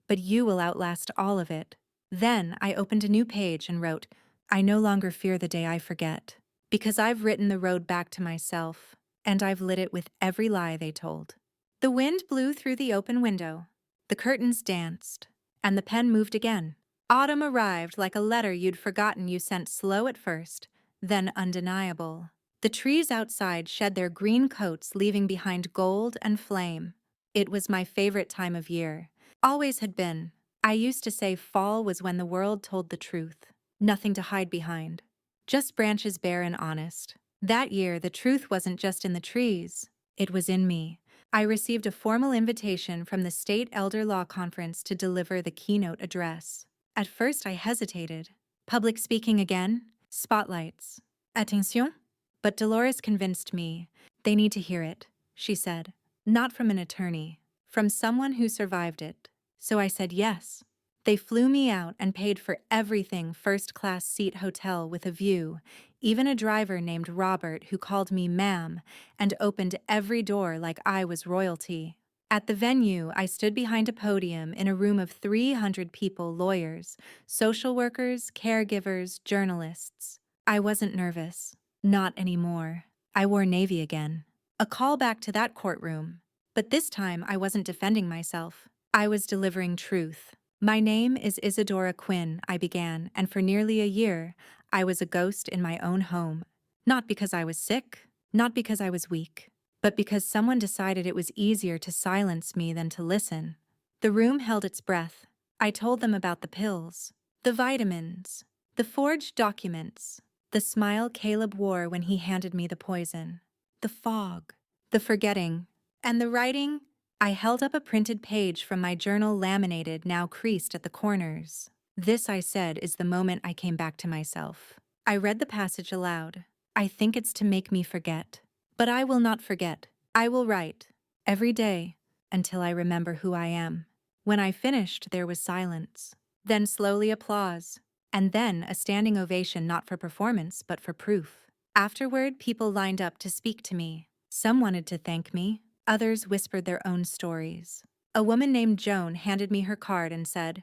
But you will outlast all of it." Then I opened a new page and wrote, "I no longer fear the day I forget. Because I've written the road back to myself, and I've lit it with every lie they told." The wind blew through the open window. The curtains danced, and the pen moved again. Autumn arrived like a letter you'd forgotten you sent, slow at first, then undeniable. The trees outside shed their green coats, leaving behind gold and flame. It was my favorite time of year. Always had been. I used to say fall was when the world told the truth. Nothing to hide behind. Just branches bare and honest. That year, the truth wasn't just in the trees. It was in me. I received a formal invitation from the State Elder Law Conference to deliver the keynote address. At first, I hesitated. Public speaking again? Spotlights. Attention? But Dolores convinced me. They need to hear it, she said. Not from an attorney, from someone who survived it. So I said yes. They flew me out and paid for everything, first-class seat hotel with a view, even a driver named Robert who called me ma'am and opened every door like I was royalty. At the venue, I stood behind a podium in a room of 300 people, lawyers, social workers, caregivers, journalists. I wasn't nervous. Not anymore. I wore navy again. A callback to that courtroom. But this time, I wasn't defending myself. I was delivering truth. My name is Isadora Quinn, I began, and for nearly a year, I was a ghost in my own home. Not because I was sick, not because I was weak, but because someone decided it was easier to silence me than to listen. The room held its breath. I told them about the pills, the vitamins, the forged documents, the smile Caleb wore when he handed me the poison, the fog, the forgetting, and the writing. I held up a printed page from my journal, laminated, now creased at the corners. This, I said, is the moment I came back to myself. I read the passage aloud. I think it's to make me forget. But I will not forget. I will write, every day, until I remember who I am. When I finished, there was silence. Then slowly applause. And then a standing ovation, not for performance, but for proof. Afterward, people lined up to speak to me. Some wanted to thank me. Others whispered their own stories. A woman named Joan handed me her card and said,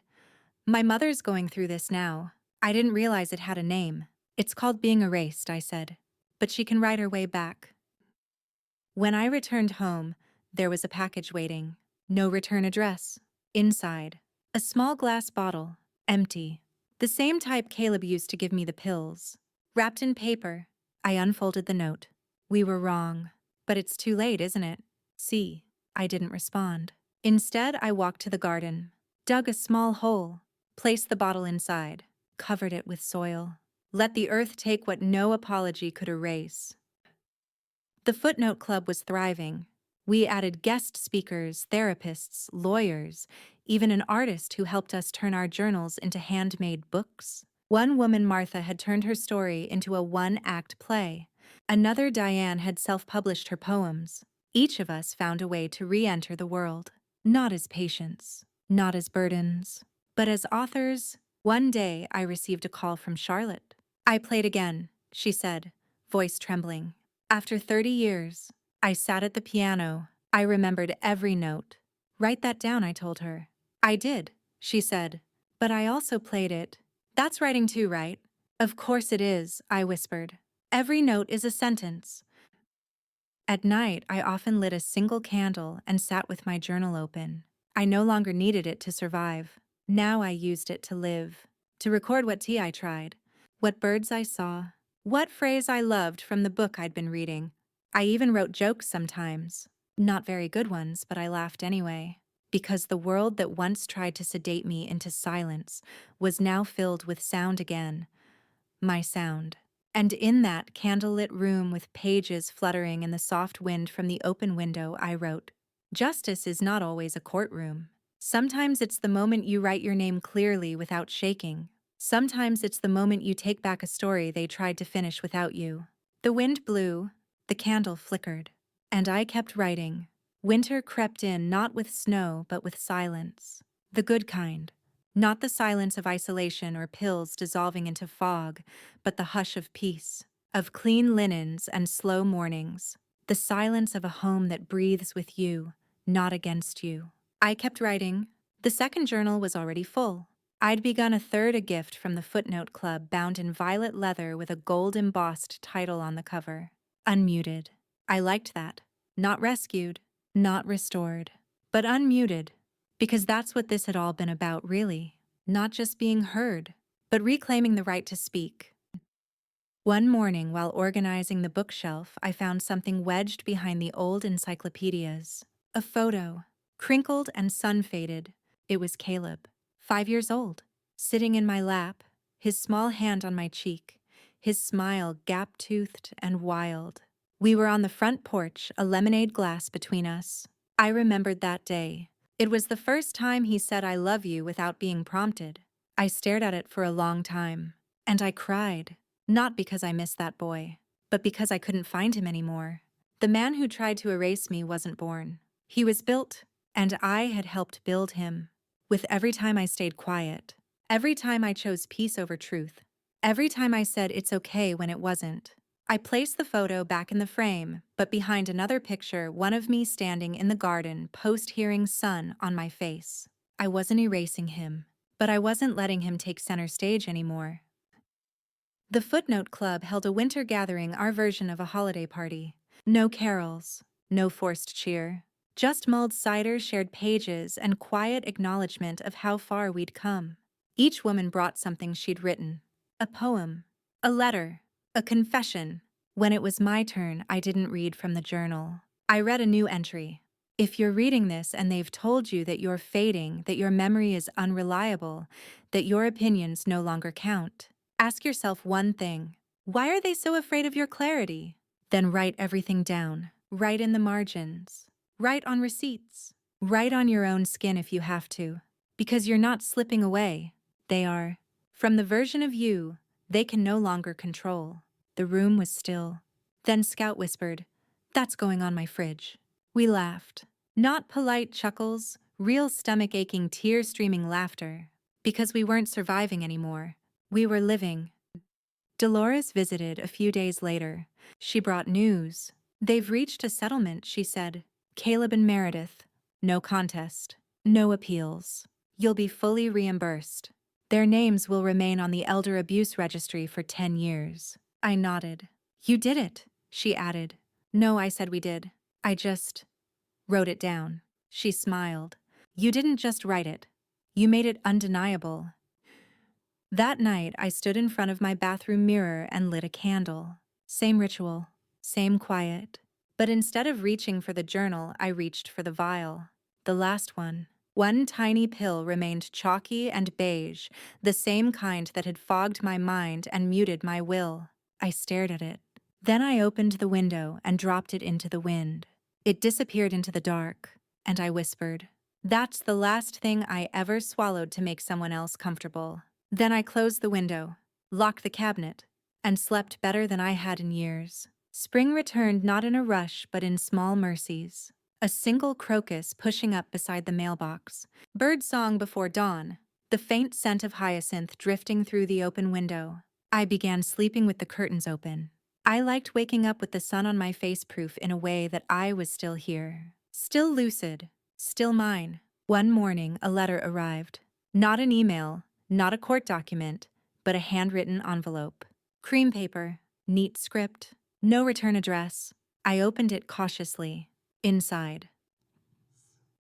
"My mother's going through this now. I didn't realize it had a name. It's called being erased," I said. "But she can write her way back." When I returned home, there was a package waiting. No return address. Inside, a small glass bottle, empty. The same type Caleb used to give me the pills. Wrapped in paper, I unfolded the note. "We were wrong. But it's too late, isn't it?" "See." I didn't respond. Instead, I walked to the garden, dug a small hole, placed the bottle inside, covered it with soil. Let the earth take what no apology could erase. The Footnote Club was thriving. We added guest speakers, therapists, lawyers, even an artist who helped us turn our journals into handmade books. One woman, Martha, had turned her story into a one-act play. Another, Diane, had self-published her poems. Each of us found a way to re-enter the world, not as patients, not as burdens, but as authors. One day, I received a call from Charlotte. "I played again," she said, voice trembling. "After 30 years, I sat at the piano. I remembered every note." "Write that down," I told her. "I did," she said. "But I also played it." "That's writing too, right?" "Of course it is," I whispered. "Every note is a sentence." At night, I often lit a single candle and sat with my journal open. I no longer needed it to survive. Now I used it to live, to record what tea I tried, what birds I saw, what phrase I loved from the book I'd been reading. I even wrote jokes sometimes. Not very good ones, but I laughed anyway, because the world that once tried to sedate me into silence was now filled with sound again. My sound. And in that candlelit room, with pages fluttering in the soft wind from the open window, I wrote, "Justice is not always a courtroom. Sometimes it's the moment you write your name clearly without shaking. Sometimes it's the moment you take back a story they tried to finish without you." The wind blew, the candle flickered, and I kept writing. Winter crept in, not with snow, but with silence. The good kind. Not the silence of isolation or pills dissolving into fog, but the hush of peace, of clean linens and slow mornings. The silence of a home that breathes with you, not against you. I kept writing. The second journal was already full. I'd begun a third, a gift from the Footnote Club, bound in violet leather with a gold-embossed title on the cover. Unmuted. I liked that. Not rescued, not restored, but unmuted. Because that's what this had all been about, really. not just being heard, but reclaiming the right to speak. One morning, while organizing the bookshelf, I found something wedged behind the old encyclopedias. A photo, crinkled and sun-faded. It was Caleb, 5 years old, sitting in my lap, his small hand on my cheek, his smile gap-toothed and wild. We were on the front porch, a lemonade glass between us. I remembered that day. It was the first time he said I love you without being prompted. I stared at it for a long time, and I cried. Not because I missed that boy, but because I couldn't find him anymore. The man who tried to erase me wasn't born. He was built, and I had helped build him. With every time I stayed quiet, every time I chose peace over truth, every time I said it's okay when it wasn't. I placed the photo back in the frame, but behind another picture, one of me standing in the garden, post-hearing sun on my face. I wasn't erasing him, but I wasn't letting him take center stage anymore. The Footnote Club held a winter gathering, our version of a holiday party. No carols, no forced cheer, just mulled cider, shared pages, and quiet acknowledgement of how far we'd come. Each woman brought something she'd written. A poem, a letter, a confession. When it was my turn, I didn't read from the journal. I read a new entry. If you're reading this and they've told you that you're fading, that your memory is unreliable, that your opinions no longer count, ask yourself one thing. Why are they so afraid of your clarity? Then write everything down. Write in the margins. Write on receipts. Write on your own skin if you have to. Because you're not slipping away. They are. From the version of you they can no longer control. The room was still. Then Scout whispered, "That's going on my fridge." We laughed. Not polite chuckles, real stomach-aching, tear-streaming laughter. Because we weren't surviving anymore. We were living. Dolores visited a few days later. She brought news. They've reached a settlement, she said. Caleb and Meredith. No contest. No appeals. You'll be fully reimbursed. Their names will remain on the Elder Abuse Registry for 10 years. I nodded. You did it, she added. No, I said we did. I just wrote it down. She smiled. You didn't just write it. You made it undeniable. That night, I stood in front of my bathroom mirror and lit a candle. Same ritual, same quiet. But instead of reaching for the journal, I reached for the vial. The last one. One tiny pill remained chalky and beige, the same kind that had fogged my mind and muted my will. I stared at it. Then I opened the window and dropped it into the wind. It disappeared into the dark, and I whispered, "That's the last thing I ever swallowed to make someone else comfortable." Then I closed the window, locked the cabinet, and slept better than I had in years. Spring returned not in a rush but in small mercies. A single crocus pushing up beside the mailbox, bird song before dawn, the faint scent of hyacinth drifting through the open window. I began sleeping with the curtains open. I liked waking up with the sun on my face, proof in a way that I was still here. Still lucid, still mine. One morning, a letter arrived. Not an email, not a court document, but a handwritten envelope. Cream paper, neat script, no return address. I opened it cautiously. Inside.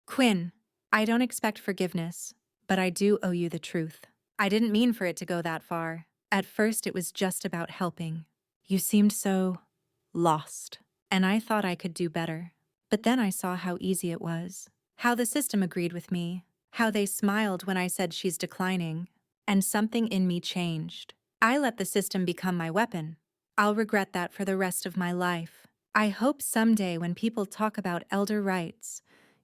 Quinn, I don't expect forgiveness, but I do owe you the truth. I didn't mean for it to go that far. At first, it was just about helping. You seemed so lost, and I thought I could do better. But then I saw how easy it was, how the system agreed with me, how they smiled when I said she's declining, and something in me changed. I let the system become my weapon. I'll regret that for the rest of my life. I hope someday when people talk about elder rights,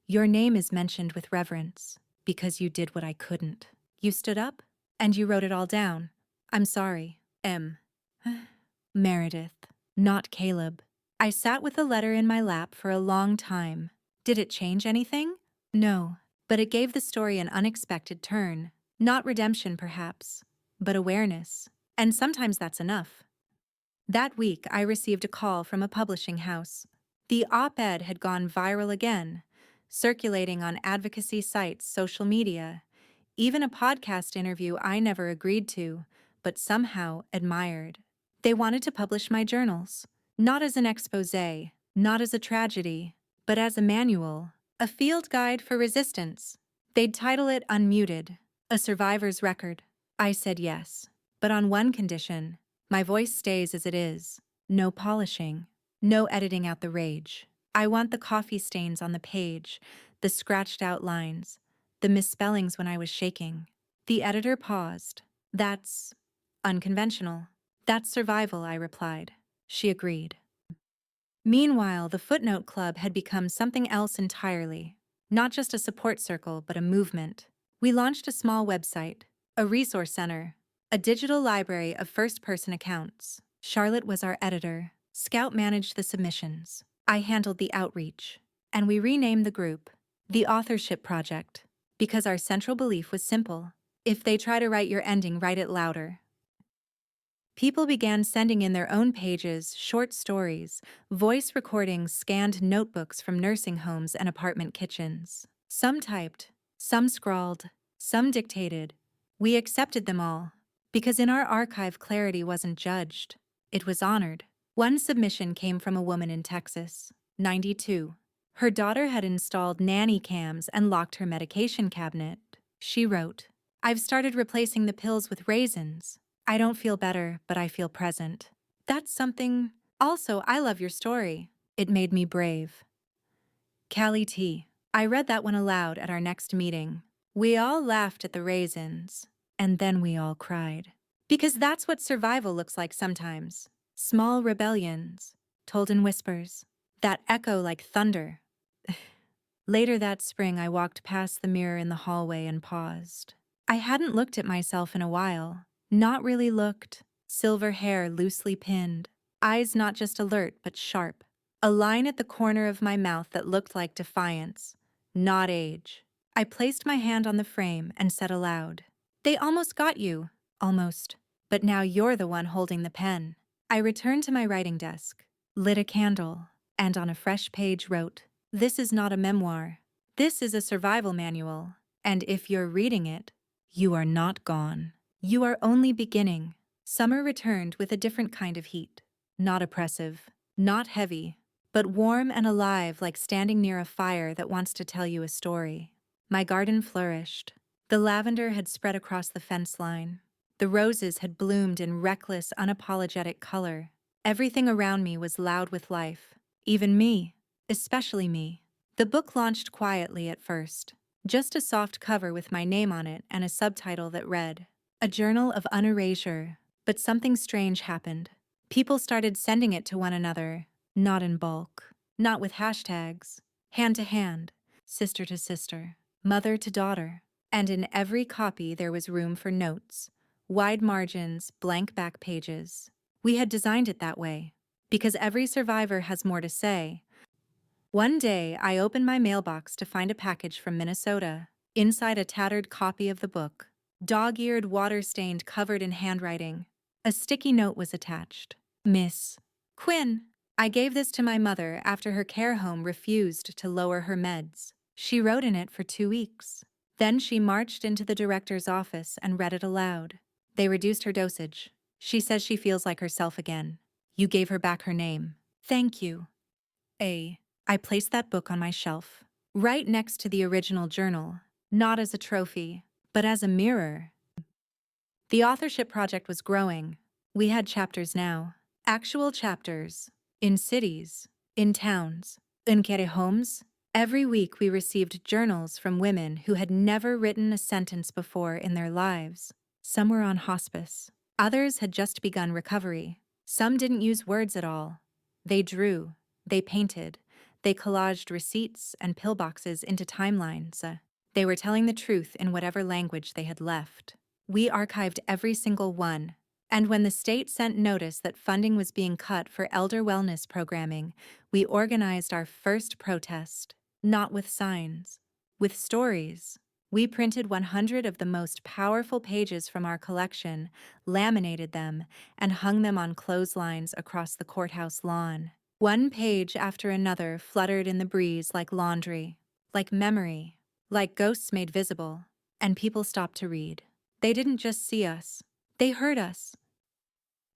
your name is mentioned with reverence, because you did what I couldn't. You stood up, and you wrote it all down. I'm sorry, M. Meredith, not Caleb. I sat with the letter in my lap for a long time. Did it change anything? No, but it gave the story an unexpected turn. Not redemption, perhaps, but awareness. And sometimes that's enough. That week, I received a call from a publishing house. The op-ed had gone viral again, circulating on advocacy sites, social media, even a podcast interview I never agreed to, but somehow admired. They wanted to publish my journals, not as an expose, not as a tragedy, but as a manual, a field guide for resistance. They'd title it Unmuted. A survivor's record. I said yes. But on one condition. My voice stays as it is. No polishing. No editing out the rage. I want the coffee stains on the page, the scratched out lines, the misspellings when I was shaking. The editor paused. That's unconventional. That's survival, I replied. She agreed. Meanwhile, the Footnote Club had become something else entirely. Not just a support circle, but a movement. We launched a small website, a resource center, a digital library of first-person accounts. Charlotte was our editor. Scout managed the submissions. I handled the outreach. And we renamed the group the Authorship Project, because our central belief was simple. If they try to write your ending, write it louder. People began sending in their own pages, short stories, voice recordings, scanned notebooks from nursing homes and apartment kitchens. Some typed, some scrawled, some dictated. We accepted them all, because in our archive clarity wasn't judged. It was honored. One submission came from a woman in Texas, 92. Her daughter had installed nanny cams and locked her medication cabinet. She wrote, "I've started replacing the pills with raisins. I don't feel better, but I feel present." That's something. Also, I love your story. It made me brave. Callie T. I read that one aloud at our next meeting. We all laughed at the raisins, and then we all cried. Because that's what survival looks like sometimes. Small rebellions, told in whispers, that echo like thunder. Later that spring, I walked past the mirror in the hallway and paused. I hadn't looked at myself in a while. Not really looked. Silver hair loosely pinned. Eyes not just alert, but sharp. A line at the corner of my mouth that looked like defiance. Not age. I placed my hand on the frame and said aloud, "They almost got you. Almost. But now you're the one holding the pen." I returned to my writing desk, lit a candle, and on a fresh page wrote, "This is not a memoir. This is a survival manual. And if you're reading it, you are not gone. You are only beginning." Summer returned with a different kind of heat. Not oppressive, not heavy, but warm and alive, like standing near a fire that wants to tell you a story. My garden flourished. The lavender had spread across the fence line. The roses had bloomed in reckless, unapologetic color. Everything around me was loud with life. Even me. Especially me. The book launched quietly at first. Just a soft cover with my name on it and a subtitle that read, "A Journal of Unerasure." But something strange happened. People started sending it to one another, not in bulk, not with hashtags, hand to hand, sister to sister, mother to daughter. And in every copy there was room for notes, wide margins, blank back pages. We had designed it that way, because every survivor has more to say. One day, I opened my mailbox to find a package from Minnesota. Inside, a tattered copy of the book, dog-eared, water-stained, covered in handwriting. A sticky note was attached. "Miss Quinn, I gave this to my mother after her care home refused to lower her meds. She wrote in it for 2 weeks. Then she marched into the director's office and read it aloud. They reduced her dosage. She says she feels like herself again. You gave her back her name. Thank you." I placed that book on my shelf, right next to the original journal, not as a trophy, but as a mirror. The authorship project was growing. We had chapters now, actual chapters, in cities, in towns, in care homes. Every week we received journals from women who had never written a sentence before in their lives. Some were on hospice. Others had just begun recovery. Some didn't use words at all. They drew, they painted, they collaged receipts and pillboxes into timelines. They were telling the truth in whatever language they had left. We archived every single one. And when the state sent notice that funding was being cut for elder wellness programming, we organized our first protest. Not with signs, with stories. We printed 100 of the most powerful pages from our collection, laminated them, and hung them on clotheslines across the courthouse lawn. One page after another fluttered in the breeze like laundry, like memory, like ghosts made visible, and people stopped to read. They didn't just see us, they heard us.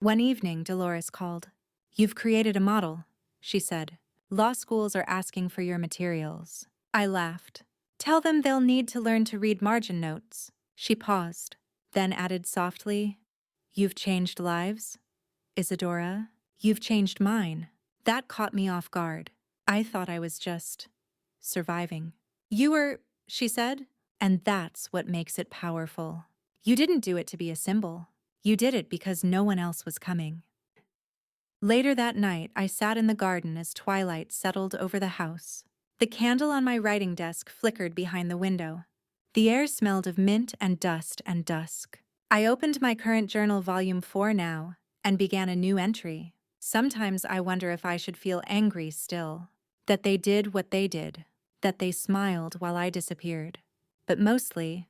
One evening, Dolores called. "You've created a model," she said. "Law schools are asking for your materials." I laughed. "Tell them they'll need to learn to read margin notes." She paused, then added softly, "You've changed lives, Isadora. You've changed mine." That caught me off guard. I thought I was just surviving. "You were," she said, "and that's what makes it powerful. You didn't do it to be a symbol. You did it because no one else was coming." Later that night, I sat in the garden as twilight settled over the house. The candle on my writing desk flickered behind the window. The air smelled of mint and dust and dusk. I opened my current journal, volume 4 now, and began a new entry. Sometimes I wonder if I should feel angry still. That they did what they did. That they smiled while I disappeared. But mostly,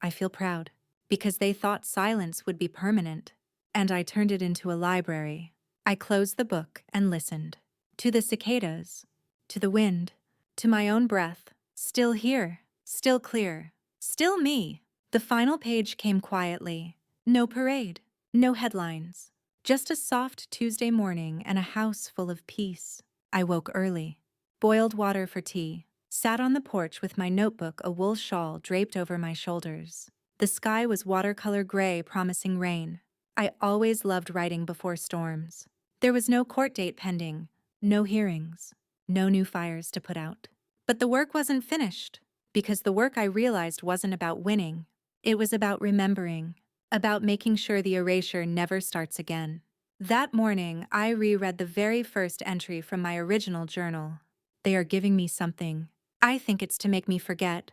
I feel proud. Because they thought silence would be permanent. And I turned it into a library. I closed the book and listened. To the cicadas. To the wind. To my own breath. Still here. Still clear. Still me. The final page came quietly. No parade. No headlines. Just a soft Tuesday morning and a house full of peace. I woke early. Boiled water for tea. Sat on the porch with my notebook, a wool shawl draped over my shoulders. The sky was watercolor gray, promising rain. I always loved writing before storms. There was no court date pending, no hearings, no new fires to put out. But the work wasn't finished, because the work, I realized, wasn't about winning. It was about remembering, about making sure the erasure never starts again. That morning, I reread the very first entry from my original journal. They are giving me something. I think it's to make me forget.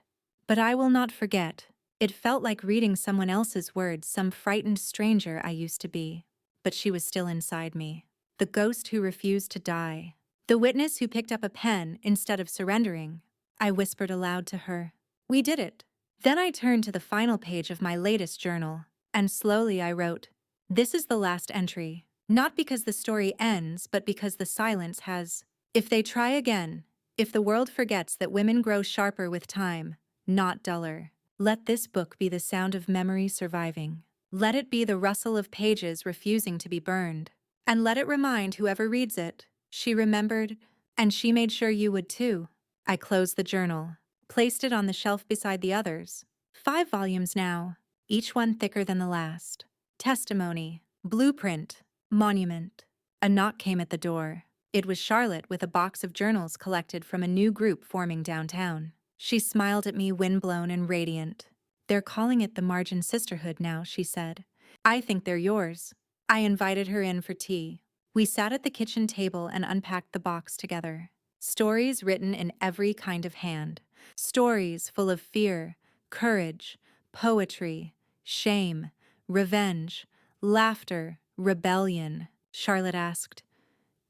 But I will not forget. It felt like reading someone else's words, some frightened stranger I used to be. But she was still inside me. The ghost who refused to die. The witness who picked up a pen instead of surrendering. I whispered aloud to her, "We did it." Then I turned to the final page of my latest journal, and slowly I wrote, "This is the last entry. Not because the story ends, but because the silence has. If they try again, if the world forgets that women grow sharper with time, not duller, let this book be the sound of memory surviving. Let it be the rustle of pages refusing to be burned. And let it remind whoever reads it, she remembered, and she made sure you would too." I closed the journal, placed it on the shelf beside the others. 5 volumes now, each one thicker than the last. Testimony, blueprint, monument. A knock came at the door. It was Charlotte with a box of journals collected from a new group forming downtown. She smiled at me, windblown and radiant. "They're calling it the Margin Sisterhood now," she said. "I think they're yours." I invited her in for tea. We sat at the kitchen table and unpacked the box together. Stories written in every kind of hand. Stories full of fear, courage, poetry, shame, revenge, laughter, rebellion. Charlotte asked,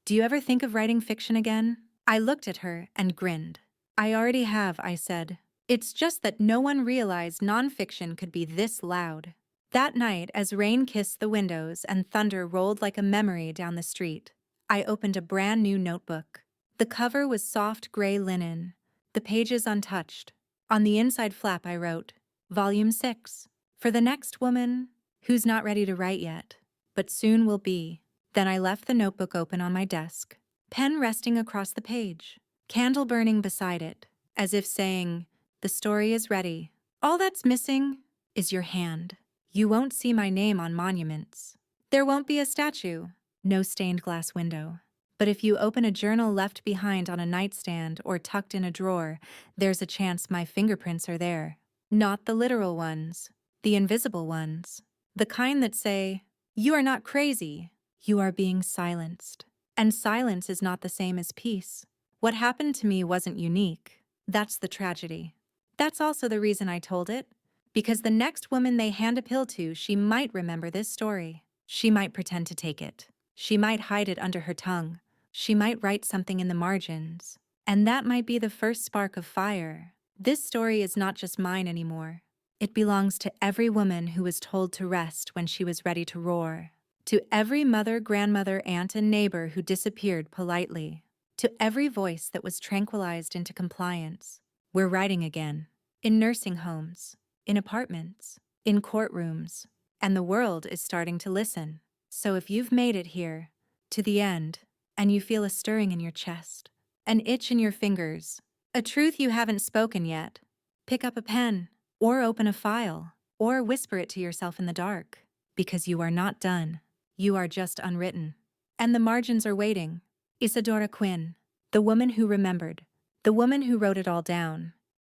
"Do you ever think of writing fiction again?" I looked at her and grinned. "I already have," I said. "It's just that no one realized nonfiction could be this loud." That night, as rain kissed the windows and thunder rolled like a memory down the street, I opened a brand new notebook. The cover was soft gray linen, the pages untouched. On the inside flap I wrote, "Volume 6, for the next woman who's not ready to write yet, but soon will be." Then I left the notebook open on my desk, pen resting across the page, candle burning beside it, as if saying, "The story is ready. All that's missing is your hand." You won't see my name on monuments. There won't be a statue, no stained glass window. But if you open a journal left behind on a nightstand or tucked in a drawer, there's a chance my fingerprints are there. Not the literal ones, the invisible ones. The kind that say, "You are not crazy, you are being silenced." And silence is not the same as peace. What happened to me wasn't unique. That's the tragedy. That's also the reason I told it. Because the next woman they hand a pill to, she might remember this story. She might pretend to take it. She might hide it under her tongue. She might write something in the margins. And that might be the first spark of fire. This story is not just mine anymore. It belongs to every woman who was told to rest when she was ready to roar. To every mother, grandmother, aunt, and neighbor who disappeared politely. To every voice that was tranquilized into compliance. We're writing again. In nursing homes. In apartments, in courtrooms, and the world is starting to listen. So if you've made it here, to the end, and you feel a stirring in your chest, an itch in your fingers, a truth you haven't spoken yet, pick up a pen or open a file. or whisper it to yourself in the dark, because you are not done. You are just unwritten. And the margins are waiting. Isadora Quinn, the woman who remembered, the woman who wrote it all down.